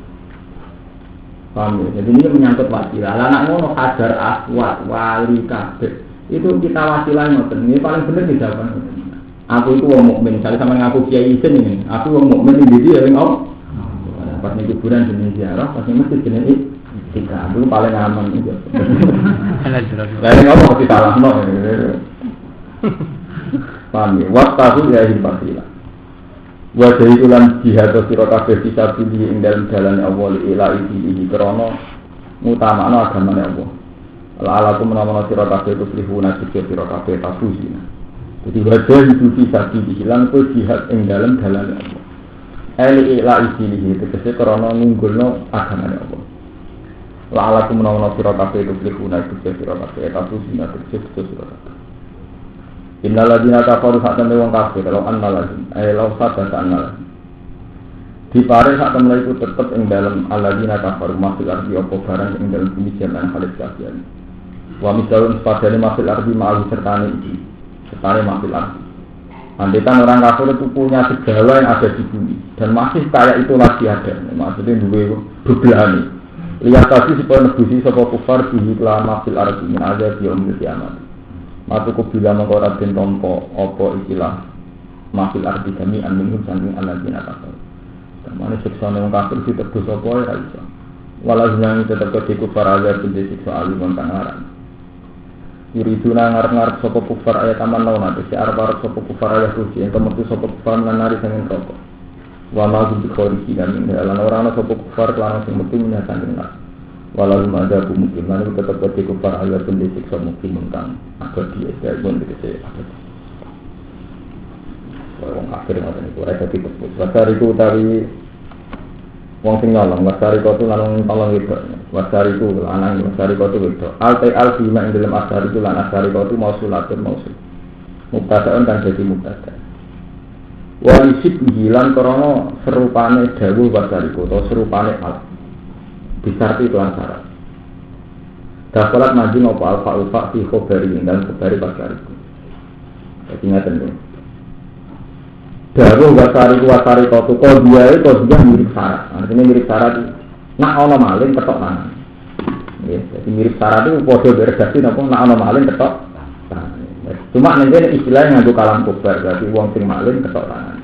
Paham ya? Jadi ini menyangkut wasilah. Anak ngono hajar aswad wali kabeh. Itu kita wasilah ngoten. Ini paling bener di jawaban. Aku itu wong mukmin. Misalnya sama ngaku kiai isin ini. Aku wong mukmin di dia yang Allah. Pas nih kuburan jenis ziarah, pas nih masjid jenis tiga, itu paling aman itu. Lain ngomong mesti salah no. Paham ya? Waktu ya hibatilah. Wajah itulah jihad atau sirotafir bisa pilih yang dalam jalan Allah ila ini krono utama agama Allah. Ala-ala itu menamai sirotafir itu pelihuna juga sirotafir tafusina. Jadi wajah itu bisa pilih hilang itu jihad yang dalam jalan Allah. Eli ila isilihi itu kese karena ngunggulno agama Allah. La alakum menawa sira kabeh itu blihuna itu sira kabeh tapi sina terus sira kabeh. Innal ladina kafaru sakjane wong kafir law annal ladin law sabata annal. Dipare sak temene iku tetep ing dalem aladina kafaru masuk arti apa barang ing dalem bumi jaman khalid kasihan. Wa misalun padane masuk arti ma'al sertane iki. Sertane masuk arti. Andekan orang kafir itu punya segala yang ada di bumi dan masih kayak itu lagi ada, maksudnya dua berbelani. Lihat tadi supaya nebusi sebuah kufar di lama fil arti min aja di umur kiamat. Matu kubila mengkorat dan tompo opo ikilah mafil arti kami anminhum sanding aladina kafir. Dan mana siksa orang kafir itu terdus opo ya raisa. Walau sebenarnya tetap ketika kufar aja pun siksa alim dan haram. Yuriduna ngarep-ngarep sapa kufar ayat aman nauna si arep-arep sapa kufar ayat suci ento metu sapa kufar menari sanging rokok. Wa ma bi kholiki min lan ora ana sapa kufar lan sing metu minatan benar. Walau ada mungkin lan tetep dadi kufar ayat pun disiksa mungkin kang abadi ya pun dikese abadi. Wong kafir ngoten iku ora dadi kufur. Wasariku utawi wong sing nyolong wasariku tu lan tolong wedok. Wasariku lanang wasariku tu wedok. Al bima ing dalam asariku lan asariku tu mausulatun mausul. Mubtada'un kan dadi mubtada'. Walisib hilang krana serupane dawuh wasariku atau serupane al. Disarti kelan syarat. Dakolat majin apa alfa fi khobari dan khobari wasariku. Jadi ngaten lho. Dawuh wasari kotu dia mirip syarat. Artinya mirip syarat. Nak ana maling ketok tangan. Nggih, jadi mirip syarat itu padha beredaksi napa nak ana maling ketok tangan. Cuma nek istilah nganggo kalam kobar, berarti wong sing maling ketok tangan.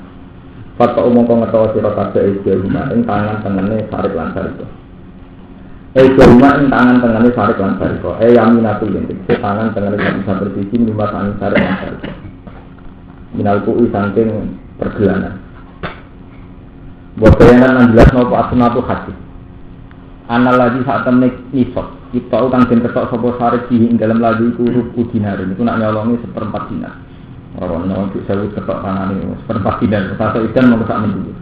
Fakta umum kang ngertos sira kabeh iki rumah ing tangan tengene sarik lan sariko. Rumah ing tangan tengene sarik lan sariko. Yaminatul ing tangan tengene bisa bersisi lima tangan sarik lan sariko. Minalku saking pergelangan. Buat bayangan yang jelas nopo asnatu hadis. Anal lagi saat temen nisab. Kita utang den ketok sapa sarik ing dalam lagi iku rubu dinar. Niku nak nyolongi 1/4 dinar. Ora ono iki sewu ketok tanane 1/4 dinar. Satu ikan mongko sak minggu.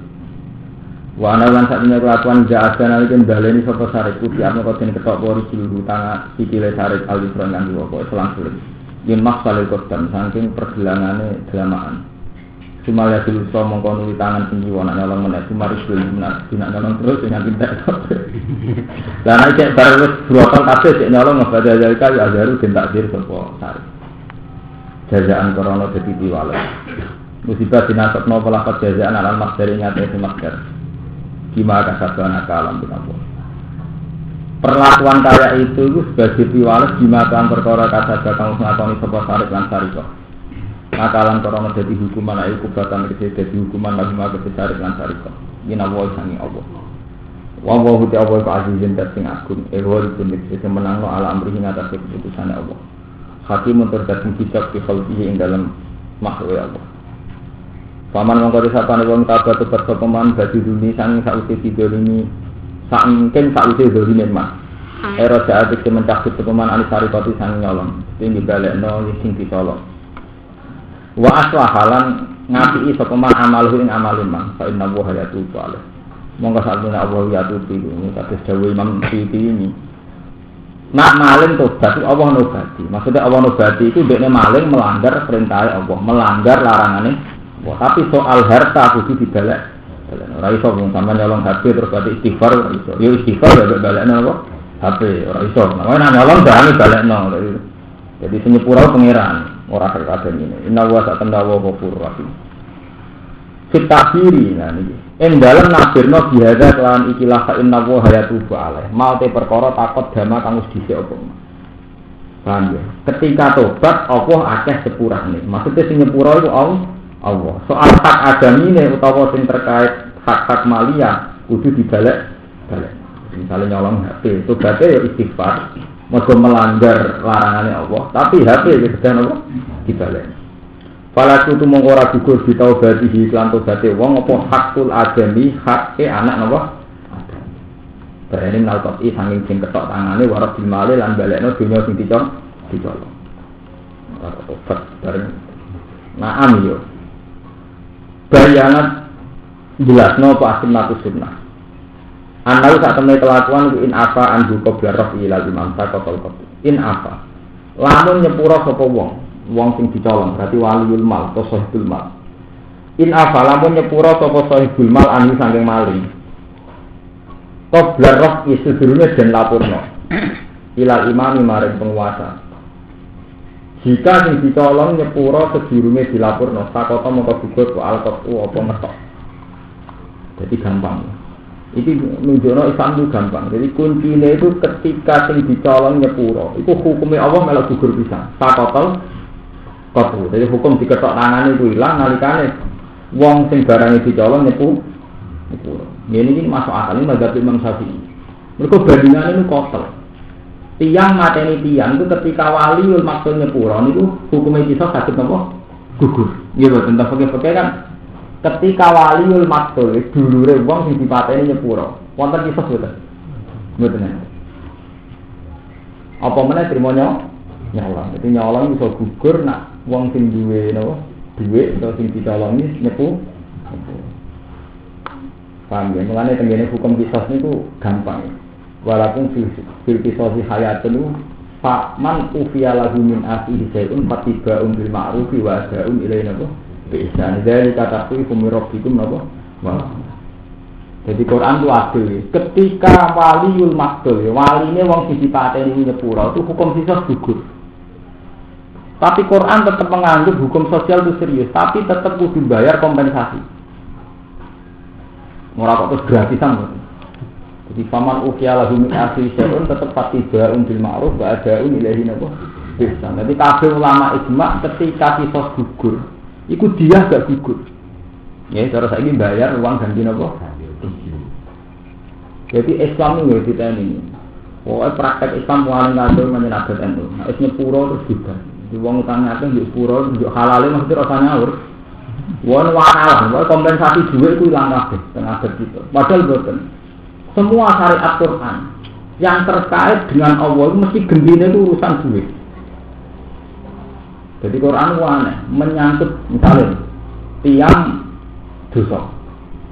Wa ana lan sak menyang atuan jaadana iki baleni sapa sarik kuwi arep kok den ketok pori julu tangan sikile sarik alisron kan kok selang-seling. Yen maksale kodam saking pergelangane delamaan. Sumaya dulu so mongko nuli tangan tinggi wana nyolong menek sumaris dulu menak dina nyolong terus dengan tindak. Lah nek cek bar wis brotol kabeh cek nyolong ngabada jalika ya azaru den takdir sapa sari. Jazaan korona dadi diwales. Musibah dinasabno pelakat jazaan alal masdar ngate semakar. Gimana kasaban akalam binapa. Perlakuan kaya itu sebagai diwales gimana perkara kata kang ngakoni sapa sari lan sari kok. Akalan korona jadi hukuman ayu kubatan jadi hukuman lagi maga besar lan sarika. Yen Allah sangi Allah. Wa wa huti Allah ka azizin sing agung. Ehwal punik sing menangno ala amri ing atas keputusane Allah. Hakim terdapat kitab di khalqihi ing dalam makhluk Allah. Paman mongko disapane wong tabat tobat sopeman bagi dunia sangi sausi didolimi saking sausi dolime mas. Era saat iki mencakut sopeman anisari pati sangi nyolong. Sing dibalekno sing ditolong. Wa aslahalan ngapi sapa man amaluhu ing amalin man fa inna wa hayatu salih monggo sakmene Allah yatu ini kados dawuh Imam Suyuti ini nak maling tobat Allah nobati maksudnya Allah nobati itu dekne maling melanggar perintah Allah melanggar larangane Allah tapi soal harta kudu dibalek ora iso wong sampean nyolong HP terus berarti istighfar ora iso ya istighfar ya balekno apa HP ora iso nek nyolong jangan balekno jadi senyepura pangeran ora kabeh ngene. Inna wa ta'ala wa ghafurur rahim. Fitabiri niki. Ing dalem nabirno biasa kelawan ikilah fa inna wa hayatu alaih. Mau te perkara takut dama kang wis dhisik apa. Paham ya? Ketika tobat Allah akeh sepurane. Maksudnya sing nyepura iku Allah. Soal hak adamine utawa sing terkait hak-hak malia kudu dibalek. Misalnya nyolong HP, tobatnya ya istighfar. Mergo melanggar larangane Allah, tapi HP kesedan apa? Dibalik. Falaku tu mung ora gugur ditaubatihi lan tobaté wong apa hakul adami hake anak napa? Berene nalqati sanging sing ketok tangane warab dimale lan balekno dunya sing dicolong. Ora tobat bareng. Naam yo. Bayangan jelasno apa asnatu sunnah. Anau saat temen kelakuan in apa anju qabla rafi ila imam sakotol kotu. In apa? Lamun nyepura sapa wong sing dicolong berarti waliul mal atau sahibul mal. In apa lamun nyepura sapa sahibul mal anu saking maling. Qabla rafi sedurunge den lapurno. Ila imam maring penguasa. Jika sing dicolong nyepura sedurunge dilapurno sakota mongko gugur ku alqatu apa ngetok. Jadi gampang. Iki nunjukno Islam itu gampang. Jadi kuncinya itu ketika sing dicolong nyepuro. Itu hukumnya Allah melok gugur pisan. Sakotol kotu. Jadi hukum diketok tangane itu hilang nalikane wong sing barang dicolong nyepuro. Ini masuk akal ini mazhab Imam Syafi'i. Mergo bandingane itu kotel. tiang mateni tiang itu ketika waliul maktul nyepuro niku hukumnya kisah sakit napa gugur. Nggih lho tentang fakir-fakir kan ketika waliul maktul dulure wong sing dipateni nyepuro. Wonten kisah boten? Mboten. Apa meneh trimo nyolong. Jadi nyolong iso gugur nak wong sing duwe napa? Duit atau sing dicolongi nyepu. Paham ya? Mulane tengene hukum qisas niku gampang. Walaupun fil qisas hayatun fa man ufiya lahu min akhihi shay'un fatiba'un bil ma'ruf wa ada'un ilayna bi ihsan. Dari kata ku min rabbikum napa? Jadi Quran itu adil. Ketika waliul maktul, waline wong sing dipateni nyepuro itu hukum qisas gugur. Tapi Quran tetap menganggap hukum sosial itu serius, tapi tetap kudu bayar kompensasi. Ora kok terus gratisan. Jadi faman ukiya lahu min akhihi syai'un tetap fatiba'un bil ma'ruf wa ada'un ilaihi napa ihsan. Jadi kabeh ulama ijma ketika kisos gugur, iku dia gak gugur. Ya, cara saiki bayar uang ganti napa? Jadi Islam itu diteni. Pokoke praktek Islam paling kandel menyang adat NU. Nek nyepuro terus juga. Di wong utang akeh njuk pura, njuk halale mesti rasane ngawur. Wong waral, wae kompensasi dhuwit ku ilang kabeh teng adat kita. Padahal boten. Semua syariat Quran yang terkait dengan Allah mesti gendine itu urusan duit. Jadi Quran aneh, menyangkut misalnya tiang dosa.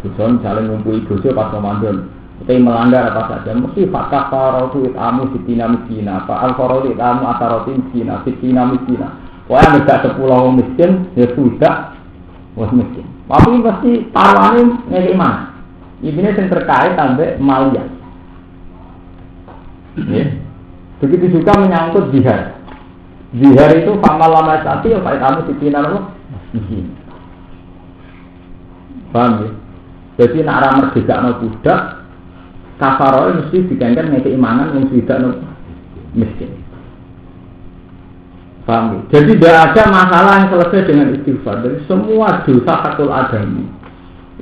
Dosa misalnya ngumpuli dosa pas Ramadan. Kita melanggar apa saja, mesti fakta farautu itamu sitina miskina, fa al-farautu itamu ataroti miskina, sitina miskina. Wah, ada 10 orang miskin, ya sudah, was miskin. Tapi pasti taruhannya ngekik mana? Ini yang terkait sampai malia. Begitu juga menyangkut jihad. Jihad itu famal lama sati, ya fa itamu sitina miskin. Paham ya? Jadi nak arah merdeka budak. Kafaroh mesti digangkan dengan keimanan yang tidak miskin. Paham? Jadi tidak ada masalah yang selesai dengan istighfar. Dari semua dosa hakul adami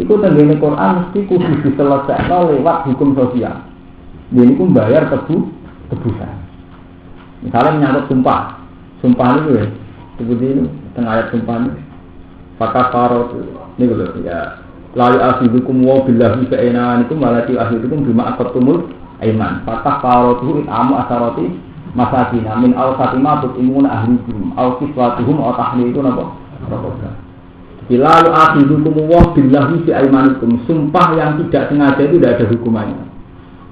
itu tenggine Quran mesti kudu diselesaikan lewat hukum sosial. Ini pun bayar tebusan. Misalnya menyangkut sumpah ini ya, seperti ini tengah ayat sumpah ini. Kafaroh ini boleh ya. Lalu akhidukum wa billahi fa'inanikum walati akhidukum bima aqattumul aiman fatah farotuhu itamu asaroti masakina min awsatima tutimuna ahlikum aw kiswatuhum aw tahliku napa lalu akhidukum wa billahi fa'inanikum sumpah yang tidak sengaja itu tidak ada hukumannya.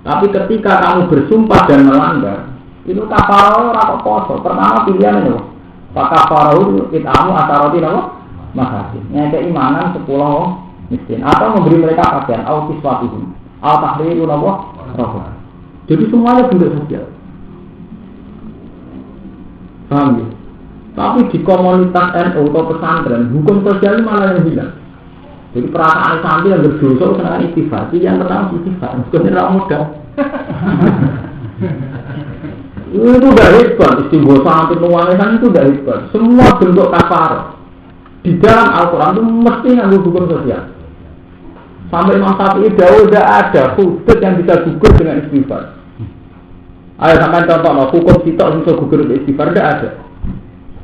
Tapi ketika kamu bersumpah dan melanggar itu kafarah ora poso. Pertama pilihan itu kafarotuhu itamu asaroti napa masakin nyake imanan 10 miskin atau memberi mereka pakaian autis watuhum atau tahriru napa roh. Jadi semuanya bentuk sosial. Paham ya? Tapi di komunitas NU atau pesantren hukum sosial malah yang hilang. Jadi perasaan santri yang berdosa senang istighfar, yang pertama istighfar, bukan orang muda. Itu udah hebat, istighfar santri nuangan itu udah hebat. Semua bentuk kafar di dalam Al-Quran itu mesti ngandung hukum sosial. Sampai Imam Syafi'i tidak ada hudud yang bisa gugur dengan istighfar. Ayo sampai contoh, hukum sitok yang bisa gugur dengan istighfar tidak ada.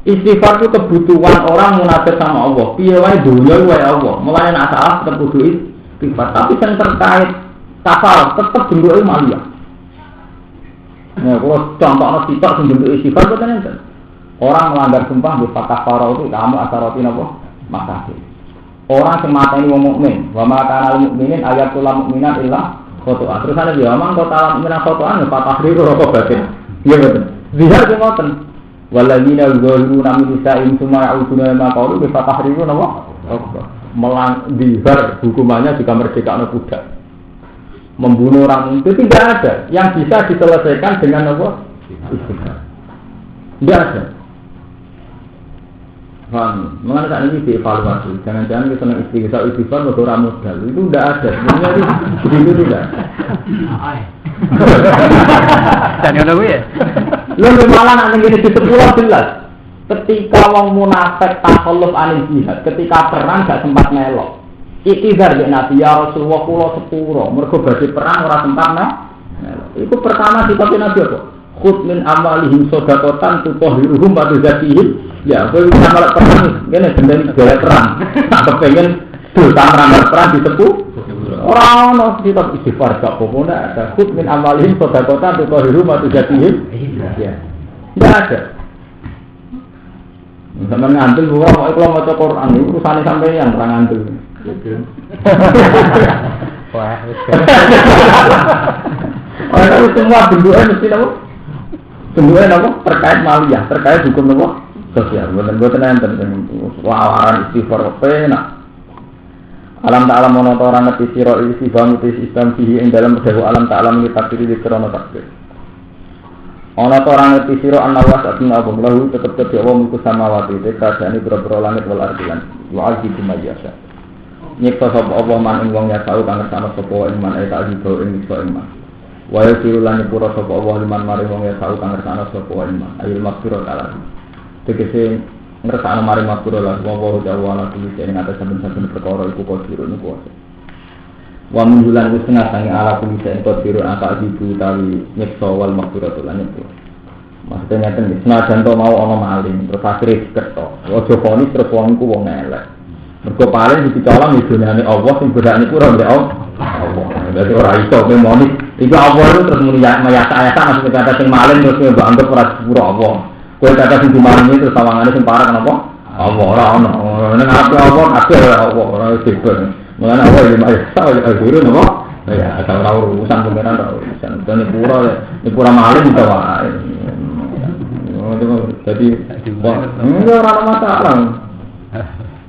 Istighfar itu kebutuhan orang munajat sama Allah. Piye wae dunya wae Allah. Mulai nak salah tetap kudu istighfar. Tapi yang terkait kafar tetap bentuknya malia. Nah, kalau contohnya sitok yang bentuk istighfar betul enten. Orang melanggar sumpah di kafara itu kamu asaroti napa? Makasih. Orang semateni wong mukmin, wa ma kana lil mukminin ayatul mukminat illa khotoa. Terus ana dia omong kota mukminan khotoan ya fatahriru roko batin. Iya betul. Zihar ki ngoten. Waladina yuzahiruna min nisa'in summa ya'uduna ma qalu bi fatahriru napa? Melang zihar hukumannya juga merdeka budak. Membunuh orang itu tidak ada yang bisa diselesaikan dengan apa? Istighfar. Tidak ada. Paham? Mengenai saat ini dievaluasi. Jangan-jangan kita senang istighfar untuk orang modal. Itu tidak ada. Sebenarnya itu begitu tidak. Jangan tahu ya. Lalu malah nanti ini di 10 jelas. Ketika wong munafik takhalluf anil jihad, ketika perang gak sempat melok. Iktizar bi Nabi ya Rasulullah kula sepuro, mergo badhe perang ora sempat melok. Itu pertama sikap Nabi apa? khud min amalihim shadaqatan tutahhiruhum wa tuzakihim. Ya, kowe bisa malah perang ngene gendeng gaya perang. Tak kepengen dosa ramal perang disepuh. Ora ono kita istighfar gak apa-apa ada khud min amalihim shadaqatan tutahhiruhum wa tuzakihim. Ya. Tidak ada. Sampai ngantul kalau maca Quran itu urusane sampeyan ora ngantul. Wah, itu semua bentuknya mesti apa? Bentuknya apa? Terkait maliyah, terkait hukum apa? Sosial. Bukan enten wawaran istighfar penak. Alam ta'alam ana ora ngerti sira istighfar utis Islam fihi ing dalam dawuh alam ta'alam iki takdir di krana takdir. Ana ora ngerti sira ana wasatun apa lahu tetep dadi Allah mulku samawati te kerajaane boro-boro langit wal ardi lan wa azizu majasa. Nyipta sapa Allah man ing wong ya tau kang ngersakno sapa ing man eta azizu ing iso ing man. Wa yasiru lan nyepura sapa Allah liman mari wong ya tau kang ngersakno sapa ing man. Ayul maghfirah ta'ala. Tegese ngersakno mari maghfirah lan wa ta'ala kuwi sing ngatas saben-saben perkara iku kodiro niku kuwi. Wa mundulan wis sange ala kuwi sing kodiro aka azizu tawi nyipta wal maghfirah lan nyepura. Maksudnya ngeten senajan to mau ana maling terus akhire diketok. Aja poni terus wong iku wong elek. Mergo paling dicolong idunane Allah sing bedane ora mbek Allah. Dadi ora iso memoni. Iku Allah itu terus muni mayasa-ayasa maksud kata sing maling terus mbok anggap ora sepuro Allah. Kowe kata sing dimalingi terus sawangane sing parah kenapa? Allah ora ono. Nek apa Allah kabeh ora sibuk. Mulane Allah iki mayasa guru napa? Ya asal ora urusan pengenan ora urusan. Dene pura maling to wae. Jadi enggak ora masalah.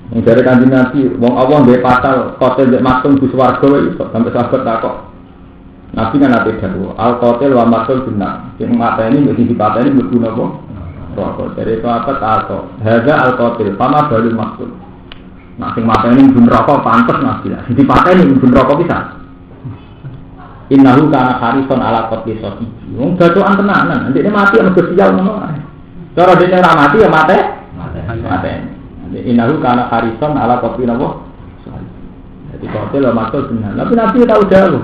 Dari kanjeng Nabi, wong Allah ndek pasal qatil ndek maksum di swarga iso sampai sahabat takok. Nabi kan ate dawuh, al qatil wa maksum benar. Sing mateni mbek sing dipateni mlebu napa? Roko. Dari sahabat takok, hadza al qatil fama balul maksum. Nah sing mateni mlebu neraka pantes Nabi. Sing dipateni mlebu neraka pisan. Innahu kana harisun ala qatli sahibi. Wong gacokan tenanan, ndekne mati mergo sial ngono ae. Cara dene ora mati ya mate. Innahu kana harisun ala qatli napa? Jadi qatil wa maktul benar. Tapi Nabi tahu jauh.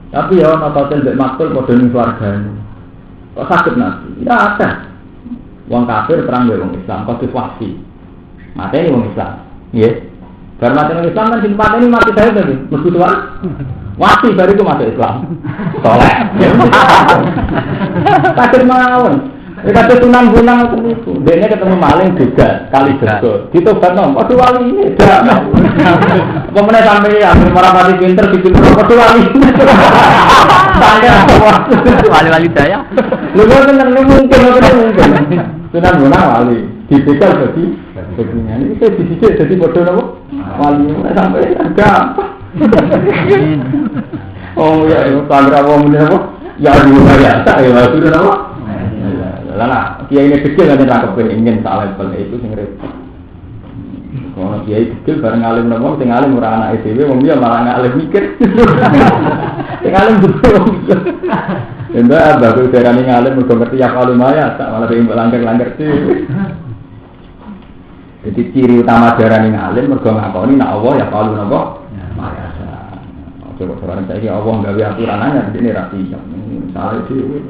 Tapi ya ana qatil mbek maktul padha ning swargane. Kok saged Nabi? Ya ada. Wong kafir perang mbek wong Islam kok wasi. Mateni wong Islam. Nggih. Bar mateni wong Islam kan sing pateni mati saya tadi. Mesti tuwa. Wasi bariku masuk Islam. Soleh. Takdir mawon. Kata Sunan Bonang itu, dia ketemu maling juga kali juga. Ditobat nom, waduh wali ini dah. Pemenang sampai ya, marah-marah pinter, waduh wali. Tanya wali-wali saya. Lu kan mungkin. Sunan Bonang wali, dibegal jadi begini. Ini saya disisik jadi bodoh nopo. Wali sampai agak. Oh ya, itu tangga wong ini apa? Ya dulu ya, tak ya sudah apa? Lah, kiai ini kecil kan nangkep ingin salah itu sing repot. Kalau kiai kecil bareng alim nopo, sing alim ora anak dhewe, wong dia malah ngalim mikir. Sing alim betul. Enggak ada tuh darani ngalim mergo ngerti ya kalau maya, tak malah pengen langgar-langgar dhewe. Jadi ciri utama darani ngalim mergo ngakoni nek Allah ya kalau nopo? Maya. Coba sekarang saya Allah gawe aturannya di sini rapi. Salah dhewe.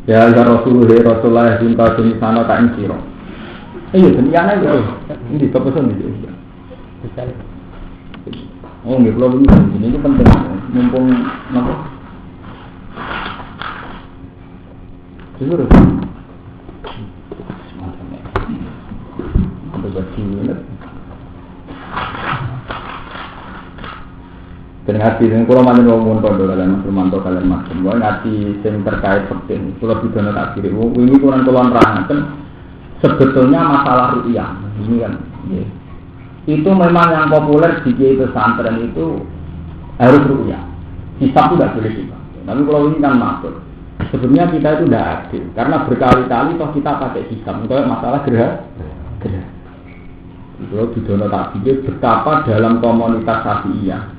Ya Rasulullah cinta sini sana tak insiro. Iya, demikian itu. Ini kepesan itu. Oh, nggak perlu ini itu penting. Mumpung apa? Jujur. Ada baju. Dan ngaji sing kula manjen wong pondok kalian Mas Romanto kalian Mas. Wong ngaji sing terkait penting. Kula bidono tak kiri. Wingi kurang kula nerangaken sebetulnya masalah ru'yah. Ini kan nggih. Itu memang yang populer di kiai pesantren itu harus ru'yah. Hisab tidak boleh kita. Tapi kalau ini kan maksud. Sebenarnya kita itu tidak adil karena berkali-kali toh kita pakai hisab. Untuk masalah gerah. Itu bidono tak kiri betapa dalam komunitas Syafi'iyah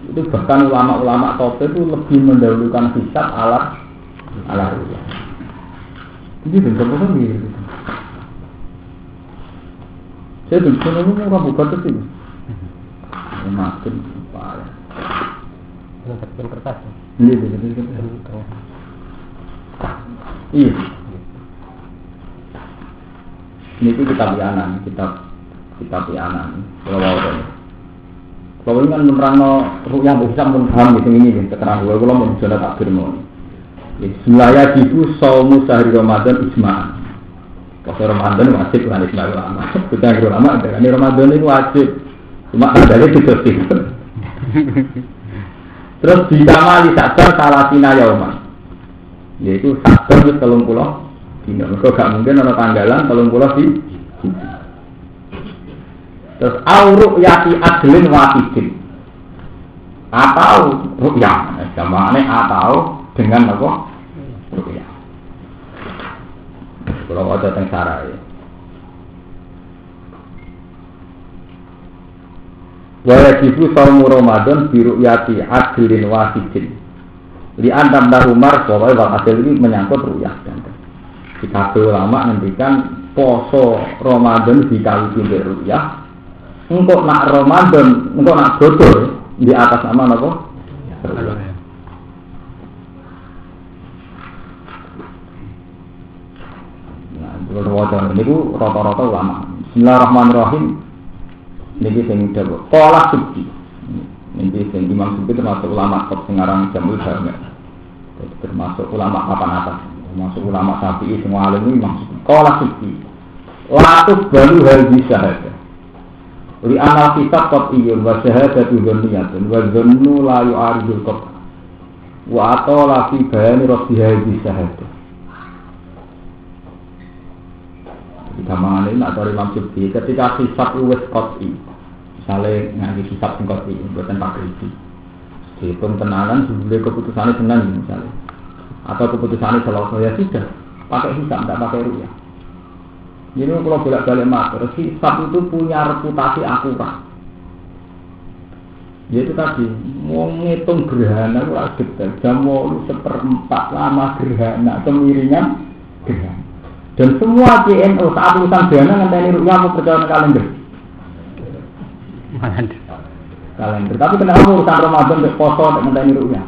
itu bahkan ulama-ulama top itu lebih mendahulukan hisab ala ru'yah. Ini benar-benar mirip. Saya benar-benar ini orang buka itu. Makin parah. Dengan kertas. Ini benar-benar. Iya. Ini kitab Yanan, kitab Yanan. Kalau ini kan menerangno yang bisa pun paham di sini nih, keterangan kalau mau sudah takbir mau. Bismillah itu saumu sahri Ramadan ijma'. Kalau Ramadan wajib kan ijma' ulama. Kita ulama ini Ramadan itu wajib. Cuma ada itu sih. Terus dikamali sadar salatina yauman. Yaitu sadar wis 30 dina. Mergo gak mungkin ana tanggalan 30 di. Terus auruk yati adlin wahidin. Atau rukyah, jamane atau dengan apa? Rukyah. Kalau ada teng sarai. Wa yajibu saumu Ramadan bi ru'yati adlin wahidin. Li antam darumar bahwa hasil ini menyangkut rukyah dan kita ulama ngendikan poso Ramadan dikali pimpin rukyah. Engkau nak Ramadan, engkau nak bodoh di atas nama apa? Nah, berwajah ini tu rata-rata ulama. Bismillahirrahmanirrahim. Ini sing dawuh. Qala Subki. Ini sing Imam Subki termasuk ulama top Sengarang Jamul Jami'. Termasuk ulama papan atas. Termasuk ulama Syafi'i semua alim ini Imam Subki. Qala Subki. Latus baru hadis syahadah. Li anal kitab qat'iyyun wa syahadatu dzanniyatun wa dzannu la yu'aridul qat' wa atala fi bayani rabbi hadhihi syahadah. Jika mangane nak dari Imam Subki ketika kitab wis qat'i, misale nganggo kitab sing qat'i mboten takriji. Dihitung tenanan sebelum keputusannya tenan misalnya. Atau keputusannya selesai ya sudah, pakai hisab tidak pakai ru'yah. Jadi kalau bolak-balik matur, hisab itu punya reputasi akurat. Yaitu tadi, mau ngitung gerhana itu detail, jam 8:04 lama gerhana, kemiringan gerhana. Dan semua JNO saat urusan gerhana ngenteni ru'yah mau percaya kalender. Kalender. Tapi kenapa urusan Ramadan ke poso ngenteni ru'yah?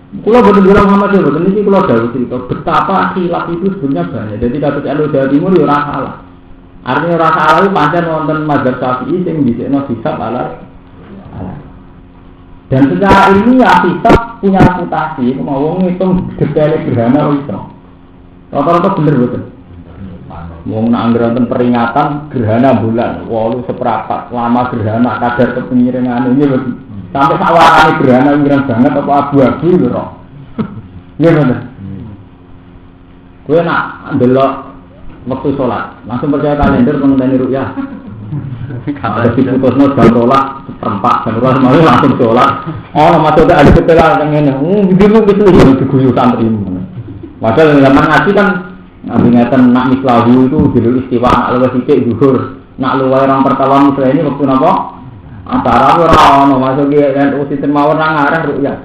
Kalau betul-betul Muhammad itu, ini kalau dari cerita betapa khilaf itu sebenarnya banyak. Jadi kata Jawa Timur ya ora salah. Artinya ora salah itu pancen wonten mazhab Syafi'i sing dhisikno hisab ala. Dan secara ilmiah hisab punya reputasi, mau ngitung detail gerhana iso. Rata-rata bener betul. Wong nak anggere wonten peringatan gerhana bulan, 8 lama gerhana kadar kepingiringan ini sampai sawarane gerhana ngiring banget apa abu-abu lho. Iya bener. Kowe nak ndelok waktu sholat, langsung percaya kalender ngenteni ru'yah. Kalau diputusno jam 12 seperempat jam 12 malam langsung sholat. Oh, masuk ada ketelah ngene. Begitu wis diguyu santri. Padahal zaman ngaji kan ngaji ngeten nak mislahu itu dulu istiwa nak luwih sithik zuhur. Nak luwih orang pertawon misal ini waktu napa? Acara ora ono masuk ki NU sistem mawon nang arah ru'yah.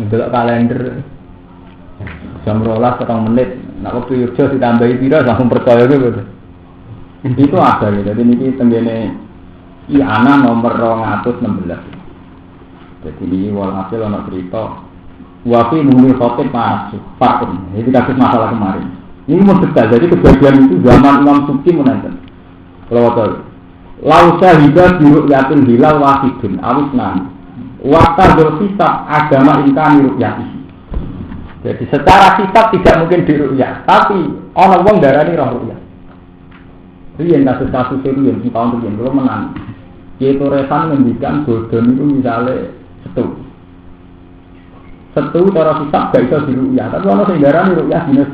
Ndelok kalender. Jam 12 petang menit. Nak waktu Yogyo ditambahi pira langsung percaya gitu. Itu ada gitu. Jadi niki tembene Iana nomor 216. Jadi ini walhasil ana cerita wafi mungil khotib masuk Pakun. Ini kasus masalah kemarin. Ini mendetail. Jadi kejadian itu zaman Imam Subki menonton. Kalau tahu lausa hibah biruk yatin hilal wahidun awisnan wakta berhisab agama ingkani rukyati. Jadi secara hisab tidak mungkin dirukyah, tapi orang wong darani roh rukyah. Riyen kasus-kasus riyen tahun riyen belum menang. Yaitu resan ngendikan bodon itu misalnya setu cara hisab gak iso dirukyah, tapi ono sing darani rukyah dina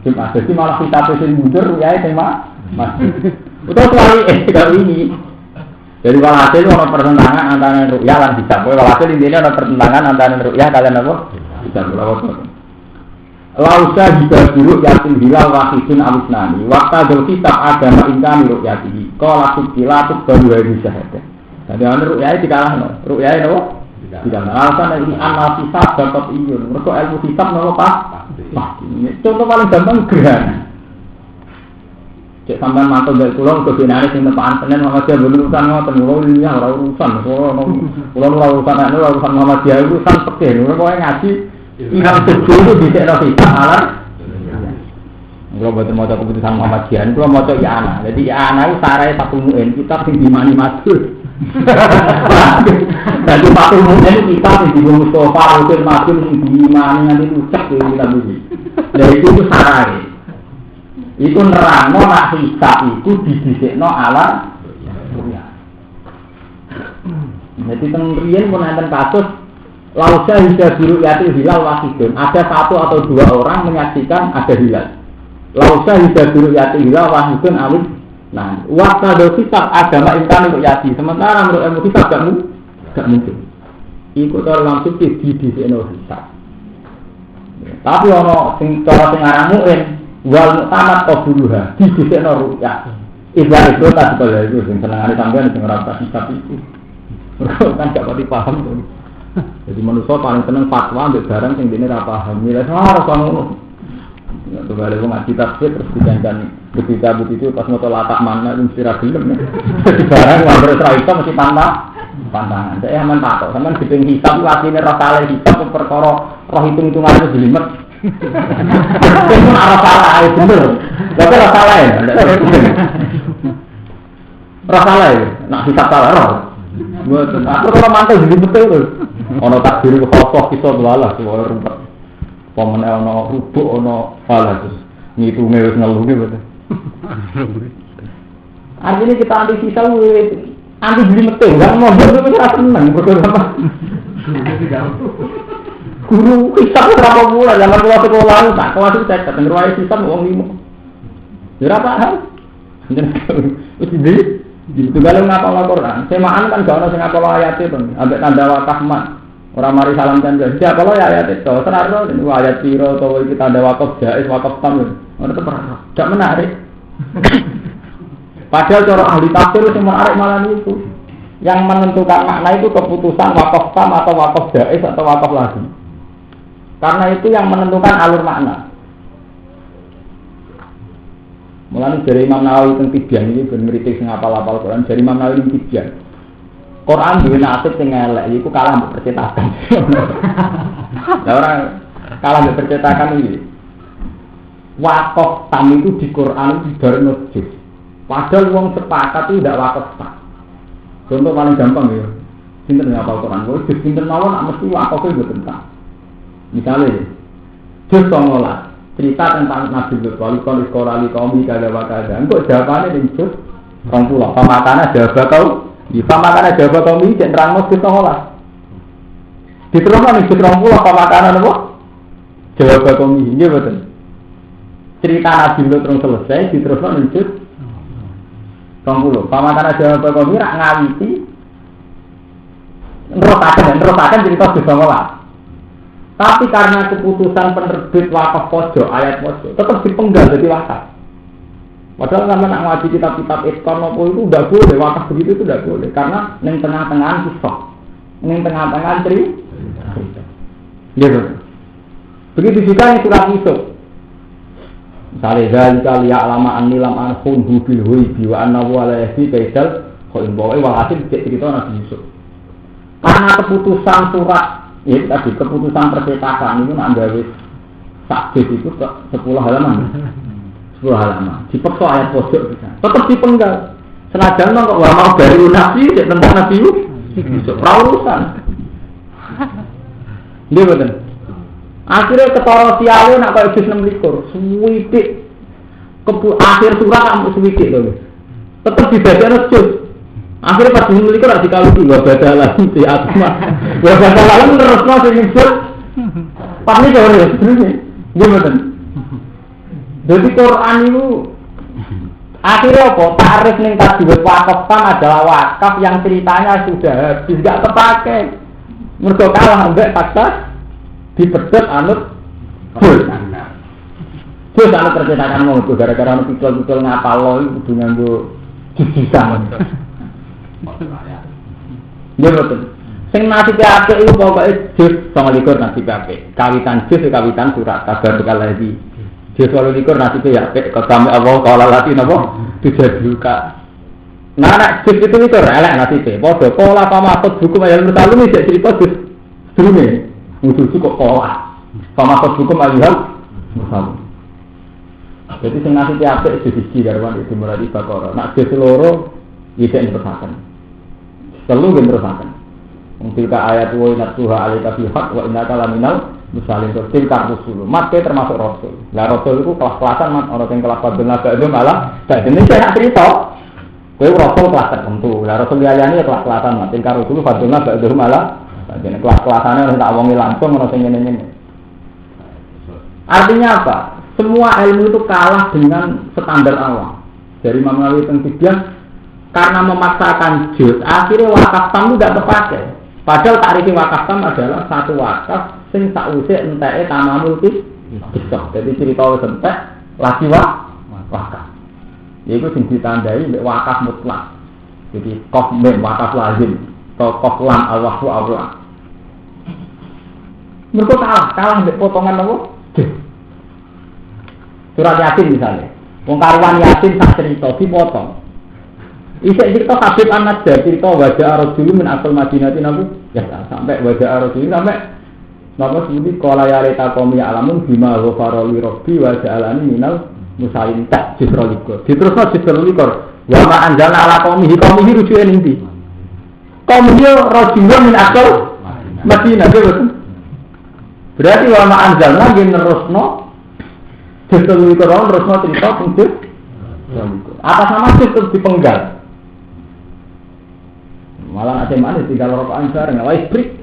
Jumat. Jadi malah hisab sing mundur rukyahe sing masih. Udah kali ini. Jadi walhasil itu ada pertentangan antara ru'yah dan hisab. Walhasil intinya ada pertentangan antara ru'yah kalian apa? Hisab. Lausa hibah buruk yakin hilal wahidun awisnani. Waktu ada hisab agama ingkani ru'yatihi. Qala subkilatuk baru hari syahadah. Jadi ru'yahnya dikalah. Ru'yahnya apa? Dikalah. Alasan ini anal hisab dapat iyun. Mereka ilmu hisab apa? Contoh paling gampang gerhana. Cek sampean mantul dari pulau ke binane sing tepaan Senin Muhammadiyah berurusan ngoten lho ini ora urusan pulau urusan Muhammadiyah urusan pekeh lho kowe ngaji ingat sejuh itu bisa kita alar Kalau buat mau keputusan Muhammadiyah, kalau mau I'anah. Jadi I'anah itu sarai Fathul Mu'in, kitab yang dimani Masyhur. Jadi Fathul Mu'in itu kitab yang di Mustafa, Rukin Masyhur yang dimani nanti ucap di kitab ini. Dari itu sarai. Itu nerangno nak hisab itu didisikno ala ruya. Jadi tengrien pun ada kasus lausa hingga biru yaitu hilal wasidun. Ada satu atau dua orang menyaksikan ada hilal. Lausa hingga biru yaitu hilal wasidun awit. Nah, waktu ada hisab agama imkan untuk yati. Sementara menurut ilmu hisab gak mungkin. Ikut orang langsung didisikno hisab. Tapi ono sing cara sing aran mu'in wal mu'tamad qabuluha didisikno ruya. Ibarat itu tadi kalau itu sing senengane sampean sing ora tak hisab itu. Kan gak pati paham tuh. Jadi manusia paling seneng fatwa ambil barang yang dini ora paham. Nilai harus ngono. Ya tuh balik ngaji tafsir terus dijangan ketika itu pas moto latak mana inspira film. Jadi barang wae ora iso mesti pantangan. Saya aman tak kok. Sampeyan diping hisab asline ora salah hisab perkara roh hitung-hitungan itu jelimet. Itu ora salah ae bener. Lha ora salah ya. Ora salah ya. Nak hisab salah roh. Mboten. Aku ora mantel jelimet terus. Ono takdir kok iso dolalah semua rumput. Pemene ono rubuk ono salah terus ngitunge wis ngeluhe betul. Artinya kita anti sisa anti jelimet enggak mau bener ora seneng betul apa. Guru kita berapa bulan zaman sekolah tak kelas itu saya ketemu wae sistem wong limo. Ya ora paham. Wis di kalau ngapal Al-Qur'an, semaan kan gak ono sing ngapal ayat itu, ambek tanda wakaf mat. Ora mari salam tanda. Dia kalau ya ayat itu, senarno niku ayat piro utawa iki tanda wakaf jaiz wakaf tam. Ora tepat. Gak menarik. Padahal cara ahli tafsir sing menarik malah itu. Yang menentukan makna itu keputusan wakaf tam atau wakaf jaiz atau wakaf lagi. Karena itu yang menentukan alur makna. Mulane dari Imam Nawawi teng Tibyan iki ben ngritik sing apal-apal Quran dari Imam Nawawi teng Tibyan. Quran duwe nasib sing elek iku kalah mbek percetakan. Lah ora kalah mbek percetakan iki. Wakaf tam itu di Quran dibarno juz. Padahal wong sepakat itu ndak wakaf tam. Contoh paling gampang ya. Sinten ngapal Quran kok juz sinten mawon nak mesti wakafe mboten tam. Misalnya juz 19 cerita tentang Nabi Lut wali kon sekolah li kaum kada wakada. Engko jawabane ning juz 20. Pamakana jawab kau. Di pamakana jawab kau iki cek nerangno juz 19. Diterangno ning juz 20 pamakana napa? Jawab kau iki nggih mboten. Cerita Nabi Lut terus selesai diterusno ning juz 20. Pamakana jawab kau iki rak ngawiti nerusaken cerita juz 19. Tapi karena keputusan penerbit wakaf pojok, ayat pojok, tetap dipenggal jadi wakaf. Padahal sama nak ngaji kitab-kitab Itqan itu tidak boleh, wakaf begitu itu tidak boleh. Karena yang tengah-tengahan kisah, yang tengah-tengahan cerita. Gitu. Begitu juga yang surat Yusuf. Misalnya, zalika liya'lama anni lam ankhunhu bil ghaibi wa annahu la yahdi kaidal khain bawa walhasil cerita Nabi Yusuf. Karena keputusan surat ya tadi keputusan percetakan itu nak gawe sakit itu 10 halaman. 10 halaman. Dipeksa ayat pojok bisa. Tetap dipenggal. Senajan kok wa mau baru nabi tentang Nabi Yusuf urusan. Nggih mboten. Akhirnya ketara siale nak kaya juz 26 suwidik akhir surat ambek suwidik lho. Tetap dibacane juz. Akhirnya pas dulu itu ada dikaluti gak baca lagi si Atma gak baca lagi terus masih nyusul pas ini kau lihat sebenarnya gimana jadi Quran itu akhirnya apa? Tarif yang tadi buat wakaf tam adalah wakaf yang ceritanya sudah habis gak terpakai mereka kalah enggak fakta dipedot anut terus anut percetakan mau itu gara-gara anut pikul-pikul ngapal lo itu kudu nganggo jujusan ya betul. Sing nasibe apik iku pokoke juz 29 nasibe apik. Kawitan juz kawitan surat kabar bekal lagi. Juz 29 nasibe apik kok kami Allah kala lati napa dijaduka. Nah nek juz itu elek nasibe. Padha pola pamakut hukum ayat mutalu iki cerita juz sedurunge. Musuh kok pola. Pamakut hukum ayat mutalu. Jadi sing ngasih apik siji karwan iki mulai Baqarah. Nak dhewe loro iki terusaken. Telu ben terusaken. Tilka ayat wa inatuha alika fi haq wa innaka laminal musalin tilka rusul. Mat termasuk rasul. Lah rasul iku kelas-kelasan mat ana sing kelas 14 gak malah gak jenenge saya cerita. Kowe rasul kelas tertentu. Lah rasul liyane kelas-kelasan mat tilka rusul fadilna gak malah jenenge kelas-kelasane ora tak wongi langsung ana sing ngene-ngene. Artinya apa? Semua ilmu itu kalah dengan standar Allah. Dari Imam Nawawi tentang karena memaksakan juz, akhirnya wakaf tam tidak terpakai. Padahal takrif wakaf tam adalah satu wakaf sing sakwise enteke tamamul kisah. Jadi cerita wis entek lagi wakaf. Iku sing ditandai mek wakaf mutlak. Jadi qaf mem wakaf lazim, qaf lam Allahu Allah. Mergo kalah mek potongan apa? Surat Yasin misalnya, wong karuan Yasin sak cerita dipotong. Isek cerita Habib An-Najjar cerita wajah Rasulullah min asal Madinatin Nabi, ya sampai wajah Rasulullah sampai napa sebuti qala ya reta qaumi alamun bima ghafara li rabbi wa ja'alani minal musallin tak jisrolikor. Diterusno jisrolikor. Wa ma anzalna ala qaumihi rujuke ning ndi? Qaumihi Rasulullah min asal Madinah betul. Berarti wa ma anzalna nggih nerusno justru itu orang terus mau cerita untuk atas nama justru dipenggal malah nanti mana tinggal rokok ansar nggak wise break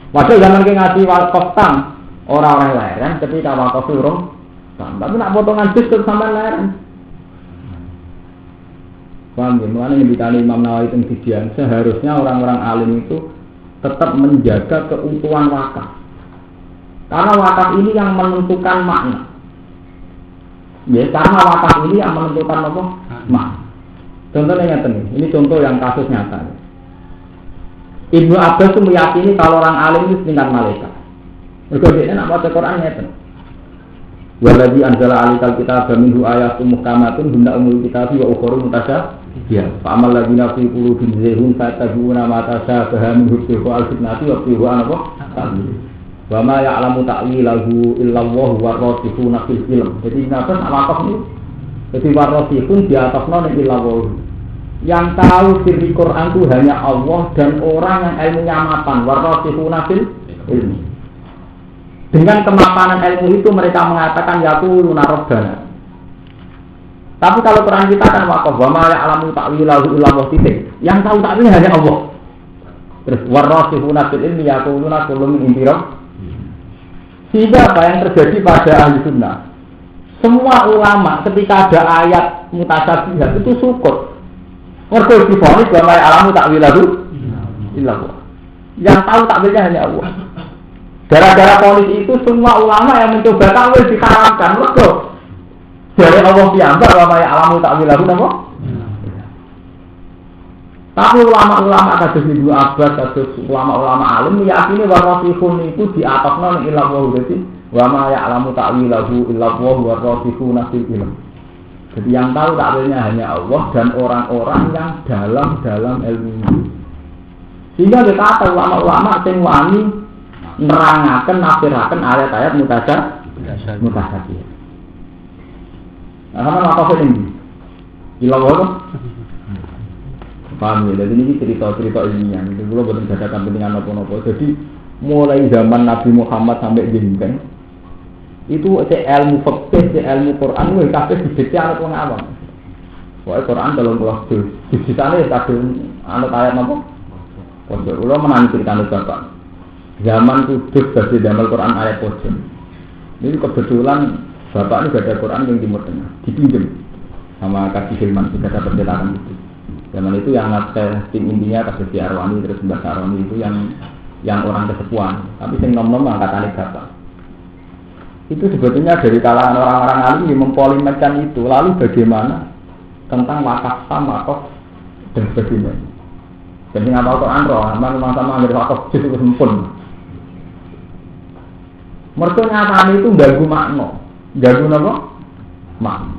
padahal zaman ke ngasih wakaf tam orang-orang lahiran ketika wakaf surung tapi nak potongan justru sampai lahiran paham ya, mulanya yang ditanya Imam Nawawi tentang seharusnya orang-orang alim itu tetap menjaga keutuhan wakaf. Karena wakaf ini yang menentukan makna. Ya, karena wakaf ini yang menentukan apa? Makna. Contohnya ngeten ini contoh yang kasus nyata. Ibnu Abbas itu meyakini kalau orang alim itu setingkat malaikat. Mergo dia nak baca Quran ngeten. Waladzi anzala alikal kitaba minhu ayatun muhkamatun hunna umul kitabi wa ukhra mutasyabihat. Fa amal ladzina fi qulubihim zayghun fattabi'una ma tashabaha minhu ibtigha'a al-fitnati wa ibtigha'a ta'wil. Wa ma ya'lamu ta'wilahu illallah wa rasikhuna fil ilm. Jadi napa wakaf ini? Jadi warasikhun di atasnya illallah. Yang tahu sirri Quran itu hanya Allah dan orang yang ilmunya mapan. Warasikhuna fil ilm. Dengan kemapanan ilmu itu mereka mengatakan yaquluna rabbana. Tapi kalau Quran kita kan wakaf, wa ma ya'lamu ta'wilahu illallah titik. Yang tahu takwil hanya Allah. Terus warasikhuna fil ilmi yaquluna kullu min indi rabb. Sehingga apa yang terjadi pada ahli sunnah? Semua ulama ketika ada ayat mutasyabihat itu syukur. Mergo difonis bahwa alamu takwilahu illallah. Yang tahu takwilnya hanya Allah. Gara-gara ponis itu semua ulama yang mencoba takwil diharamkan. Mergo dari Allah piyambak bahwa alamu takwilahu apa? Tapi ulama-ulama kados Ibnu Abbas, kados ulama-ulama alim meyakini bahwa rasikhun itu di atasnya illallah berarti wa ma ya'lamu ta'wilahu illallah wa rasikhuna fil ilm. Jadi yang tahu takwilnya hanya Allah dan orang-orang yang dalam ilmu ini. Sehingga dikata ulama-ulama sing wani nerangaken nafsiraken ayat-ayat mutasyabih. Nah, sama apa ini? Illallah. Paham ya, jadi ini cerita-cerita ilmiah. Itu kalau betul ada kepentingan apa-apa. Jadi mulai zaman Nabi Muhammad sampai jenjang itu ilmu fikih, ilmu Quran, itu kabeh dibeti anak wong awam. Soale Quran dalam kelas di sana ya kadung anak ayat apa? Pojok kula menang ceritane bapak. Zaman Kudus badhe damel Quran ayat pojok. Ini kebetulan bapak ini gak ada Quran yang Timur Tengah, dipinjem sama Kaki Hilman juga ada percetakan itu. Zaman itu yang ngasih tim intinya kasus di Arwani terus Mbak Arwani itu yang orang kesepuan, tapi sing nom-nom angkatan bapak. Itu sebetulnya dari kalangan orang-orang alim yang mempolimerkan itu. Lalu bagaimana tentang wakaf wakaf dan sebagainya. Jadi nggak tahu Quran roh, memang sama ambil wakaf itu sempun. Mereka nyatanya itu ganggu makna, ganggu apa? Makna.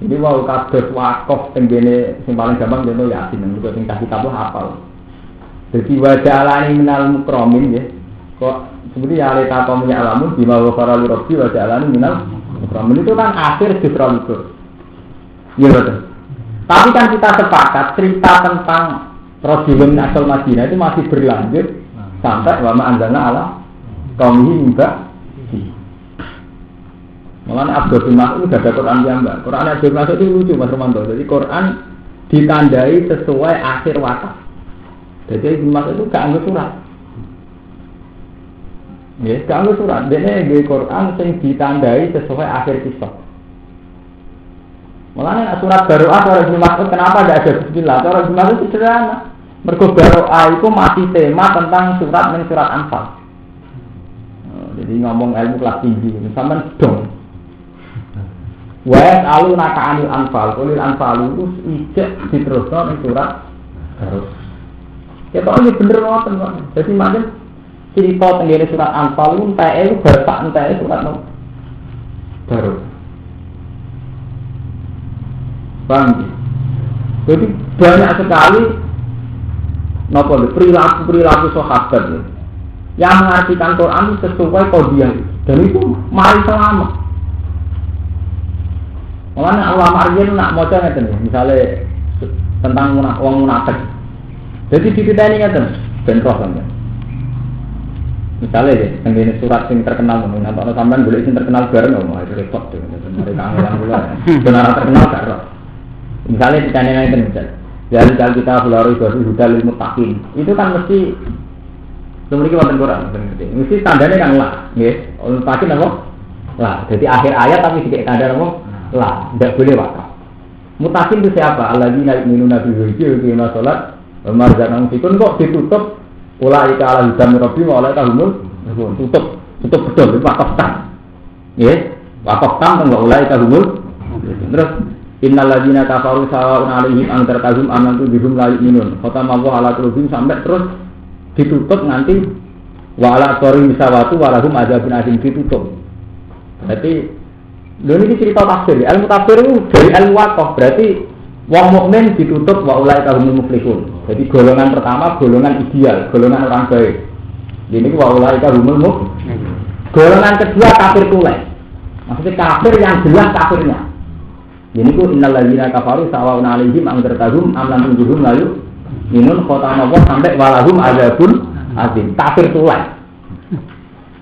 Jadi wau kados wakaf tenggene sing paling gampang dene Yasin, mergo sing kasih kitab hafal. Jadi wajah alani minal mukramin ya. Kok seperti ya aleta kaum ya alamun bima wa faralu rabbi wajah alani minal Mukramin itu kan akhir Jisra itu. Iya betul. Tapi kan kita sepakat cerita tentang Rasulun asal Madinah itu masih berlanjut sampai wa ma anzalna ala qaumihi mbak. Malah Abdul bin Mas'ud itu ada Quran yang mbak. Quran Abdul bin Mas'ud itu lucu Mas Romanto. Jadi Quran ditandai sesuai akhir wakaf. Jadi Ibnu Mas'ud itu gak nganggo surat. Ya, gak nganggo surat. Dene nggih Quran sing ditandai sesuai akhir kisah. Malah surat Baroah orang Ibnu Mas'ud kenapa tidak ada bismillah? Orang Ibnu Mas'ud itu sederhana. Mergo Baroah itu masih tema tentang surat Anfal. Jadi ngomong ilmu kelas tinggi, sampean dong. Wa alu naka anil anfal, kulil anfal itu ijek diterusno ning surat Baroah. Ketok iki bener ngoten kok. Dadi macam cerita tenggene surat Anfal itu enteke bapak enteke surat Baroah. Bang, jadi banyak sekali perilaku sahabat yang mengartikan Quran sesuai kodiah dan itu mari selamat. Makanya ulama Arjen nak moco ngeten misalnya tentang wong munafik. Jadi diceritain ngeten ben roh sampeyan. Misalnya ya, tenggene surat sing terkenal ngono, ana sampean golek sing terkenal bareng ngono, itu repot to. Mari kangelan kula. Benar terkenal gak roh. Misalnya ditanya ngeten misal. Dari kita fulari baru hudal ilmu takin. Itu kan mesti memiliki wonten Quran, mesti tandanya kan lah, nggih. Ilmu takin apa? Lah, jadi akhir ayat tapi sedikit tanda apa? Lah, tidak boleh wakaf. Mutakin itu siapa? Alladzina yu'minuna bil ghaibi wa yuqimuna shalat wa ma razaqnahum fikun kok ditutup ulaika ala hudam rabbihim wa ulaika humul tutup betul wakaf tam. Nggih, wakaf tam teng ulaika humul. Terus innal ladzina kafaru sawa'un 'alaihim antartahum am lam tudhum la yu'minun. Khatamallahu ala qulubihim sampai terus ditutup nanti wa ala qarin misawatu wa lahum adzabun adzim ditutup. Berarti ini cerita tafsir. Ilmu tafsir itu dari ilmu wakaf. Berarti wong mukmin ditutup wa ulaika humul muflihun. Jadi golongan pertama golongan ideal, golongan orang baik. Ini wa ulaika humul muflihun. Golongan kedua kafir tulen. Maksudnya kafir yang jelas kafirnya. Ini ku innal ladzina kafaru sawa'un 'alaihim antartahum am lam tudhum la yu'minun khatama wa sampai walahum adzabun adzim. Kafir tulen.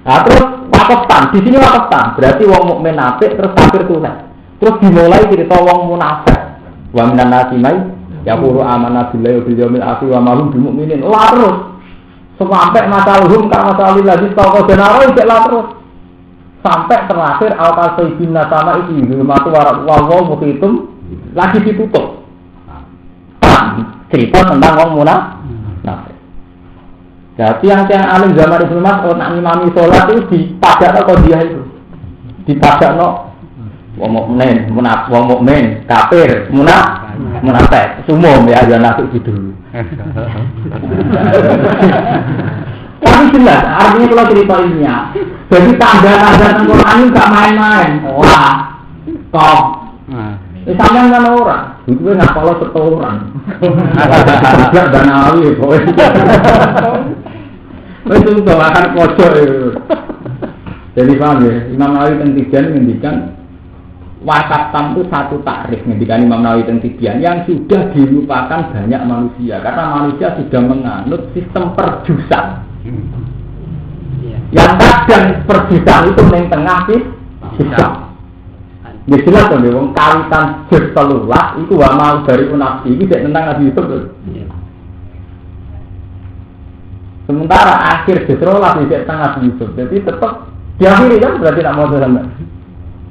Nah, terus wakaf tam, di sini wakaf tam, berarti wong mukmin apik terus kafir tulen. Terus dimulai cerita wong munafik. Wa minan nasi mai yaqulu amanna billahi wa bil yaumil akhir wa ma hum bimumin. Lah terus sampai masalahum ka masalil ladzi taqwa denaro iki lah terus. Sampai terakhir al-qasaibina sama itu matu warak wawo muhitum lagi ditutup. Cerita tentang wong munafik. Jadi yang alim zaman Ibnu Mas'ud nak ngimami sholat itu dipadakno kodiah itu. Dipadakno wong mukmin, kafir, munafik, sumum ya aja nasuk gitu. Tapi jelas artinya kalau cerita ilmiah. Jadi tanda-tanda Al-Qur'an itu enggak main-main. Wah. Kok. Sampeyan kan ora. Itu enggak kalau setoran. Enggak Banawi kowe. Itu doakan pojok itu. Jadi paham ya, Imam Nawawi teng Tibian ngendikan wakaf tam itu satu takrif ngendikan Imam Nawawi teng Tibian yang sudah dilupakan banyak manusia karena manusia sudah menganut sistem perjusan. Yang kadang perjusan itu yang tengah sih sistem. Ya jelas kan, wong kawitan juz 13 itu wa mau dari nafsi iki tentang Nabi Yusuf. Sementara akhir juz 13 iki tentang Nabi Yusuf. Jadi tetap diakhiri kan berarti tidak mau sampai.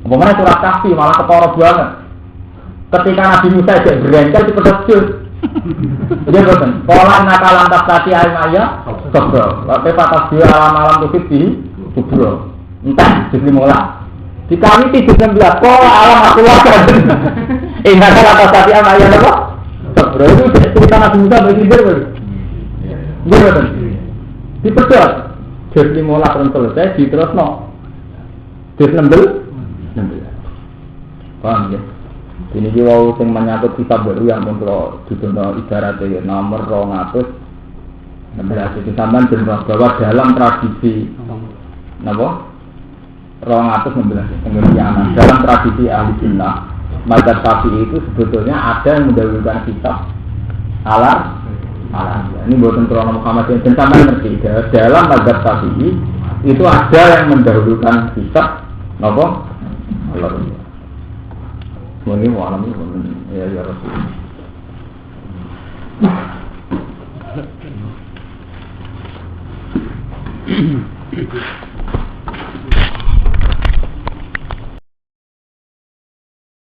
Umpamanya surat Kahfi malah ketara banget. Ketika Nabi Musa jadi berengkel di pedot. Dia betul. Kalau nakal lantas tadi ayat sobro. Tapi patah dua alam tuh di sobro. Entah jadi mulai. Di kami 19. Kalau alam aku wajar. Ingat lantas tadi ayat apa? Sobro itu cerita Nabi Musa berkibar. Dia betul. Di pedot. Jadi mulai terus selesai di terus no. Di 16. Paham ya? Ini juga sing menyangkut kitab baru yang kalau dicontoh ibaratnya nomor 200 16 itu sampean jelas bahwa dalam tradisi napa 219 dalam tradisi ahli sunnah mazhab Syafi'i itu sebetulnya ada yang mendahulukan kitab alar. Ini buatan krono Muhammad dan sampai ngerti dalam mazhab Syafi'i itu ada yang mendahulukan kitab nopo alar. Ini walam ya Rasul.